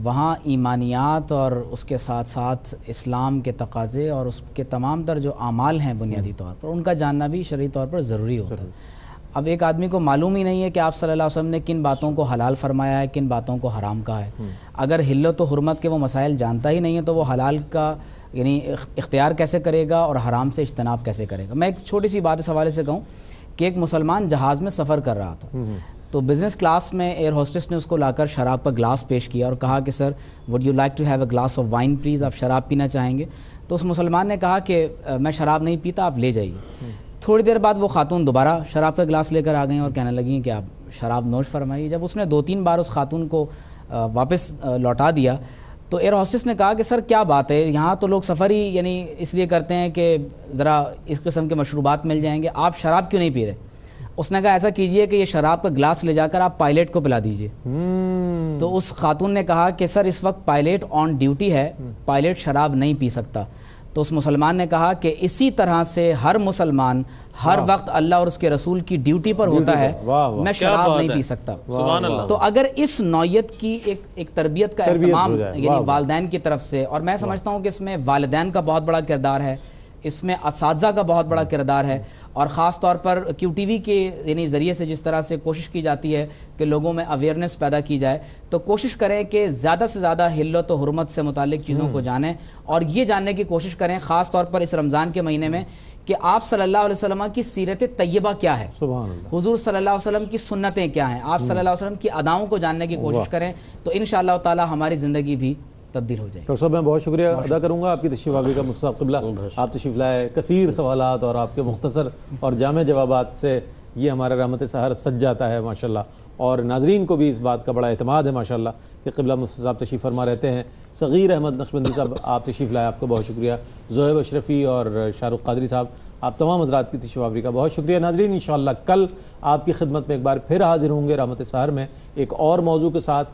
وہاں ایمانیات اور اس کے ساتھ ساتھ اسلام کے تقاضے اور اس کے تمام تر جو اعمال ہیں بنیادی طور پر ان کا جاننا بھی شرعی طور پر ضروری ہوتا ہے۔ اب ایک آدمی کو معلوم ہی نہیں ہے کہ آپ صلی اللہ علیہ وسلم نے کن باتوں کو حلال فرمایا ہے، کن باتوں کو حرام کہا ہے، اگر حلت و حرمت کے وہ مسائل جانتا ہی نہیں ہے تو وہ حلال کا یعنی اختیار کیسے کرے گا اور حرام سے اجتناب کیسے کرے گا؟ میں ایک چھوٹی سی بات اس حوالے سے کہوں کہ ایک مسلمان جہاز میں سفر کر رہا تھا، تو بزنس کلاس میں ایئر ہوسٹس نے اس کو لا کر شراب کا گلاس پیش کیا اور کہا کہ sir would you like to have a glass of wine please, آپ شراب پینا چاہیں گے؟ تو اس مسلمان نے کہا کہ میں شراب نہیں پیتا، آپ لے جائیے۔ تھوڑی دیر بعد وہ خاتون دوبارہ شراب کا گلاس لے کر آ گئیں اور کہنے لگیں کہ آپ شراب نوش فرمائیے۔ جب اس نے 2-3 بار اس خاتون کو واپس لوٹا دیا تو ایئر ہوسٹس نے کہا کہ سر کیا بات ہے، یہاں تو لوگ سفر ہی یعنی اس لیے کرتے ہیں کہ ذرا اس قسم کے مشروبات مل جائیں گے، آپ شراب کیوں نہیں پی رہے؟ اس نے کہا ایسا کیجئے کہ یہ شراب کا گلاس لے جا کر آپ پائلٹ کو پلا دیجئے۔ تو اس خاتون نے کہا کہ سر اس وقت پائلٹ آن ڈیوٹی ہے، پائلٹ شراب نہیں پی سکتا۔ تو اس مسلمان نے کہا کہ اسی طرح سے ہر مسلمان ہر وقت اللہ اور اس کے رسول کی ڈیوٹی پر ہوتا ہے، میں شراب نہیں پی سکتا۔ تو اگر اس نوعیت کی ایک تربیت کا اہتمام یعنی والدین کی طرف سے، اور میں سمجھتا ہوں کہ اس میں والدین کا بہت بڑا کردار ہے، اس میں اساتذہ کا بہت بڑا کردار ہے، اور خاص طور پر کیو ٹی وی کے یعنی ذریعے سے جس طرح سے کوشش کی جاتی ہے کہ لوگوں میں اویئرنیس پیدا کی جائے، تو کوشش کریں کہ زیادہ سے زیادہ حلت و حرمت سے متعلق چیزوں کو جانیں، اور یہ جاننے کی کوشش کریں خاص طور پر اس رمضان کے مہینے میں کہ آپ صلی اللہ علیہ وسلم کی سیرت طیبہ کیا ہے، حضور صلی اللہ علیہ وسلم کی سنتیں کیا ہیں، آپ صلی اللہ علیہ وسلم کی اداؤں کو جاننے کی کوشش کریں، تو انشاءاللہ تعالی ہماری زندگی بھی تبدیل ہو جائے۔ ڈاکٹر صاحب میں بہت شکریہ ادا کروں گا آپ کی تشریف آوری کا۔ مصطفیٰ قبلہ آپ تشریف لائے، کثیر سوالات اور آپ کے مختصر اور جامع جوابات سے یہ ہمارا رحمت سحر سج جاتا ہے ماشاءاللہ، اور ناظرین کو بھی اس بات کا بڑا اعتماد ہے ماشاءاللہ کہ قبلہ مفتی صاحب تشریف فرما رہتے ہیں۔ صغیر احمد نقشبندی صاحب آپ تشریف لائے، آپ کو بہت شکریہ۔ زہیب اشرفی اور شاہ رخ قادری صاحب آپ تمام حضرات کی تشریف آوری کا بہت شکریہ۔ ناظرین انشاءاللہ کل آپ کی خدمت میں ایک بار پھر حاضر ہوں گے رحمت سحر میں ایک اور موضوع کے ساتھ۔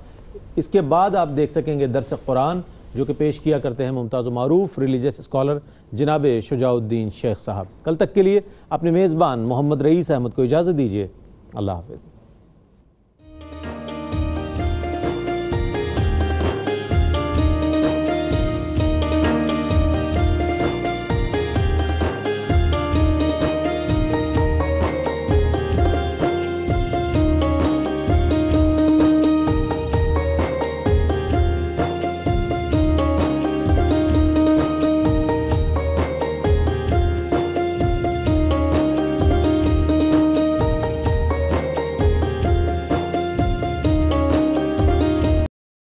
اس کے بعد آپ دیکھ سکیں گے درس قرآن جو کہ پیش کیا کرتے ہیں ممتاز و معروف ریلیجیس اسکالر جناب شجاع الدین شیخ صاحب۔ کل تک کے لیے اپنے میزبان محمد رئیس احمد کو اجازت دیجیے، اللہ حافظ۔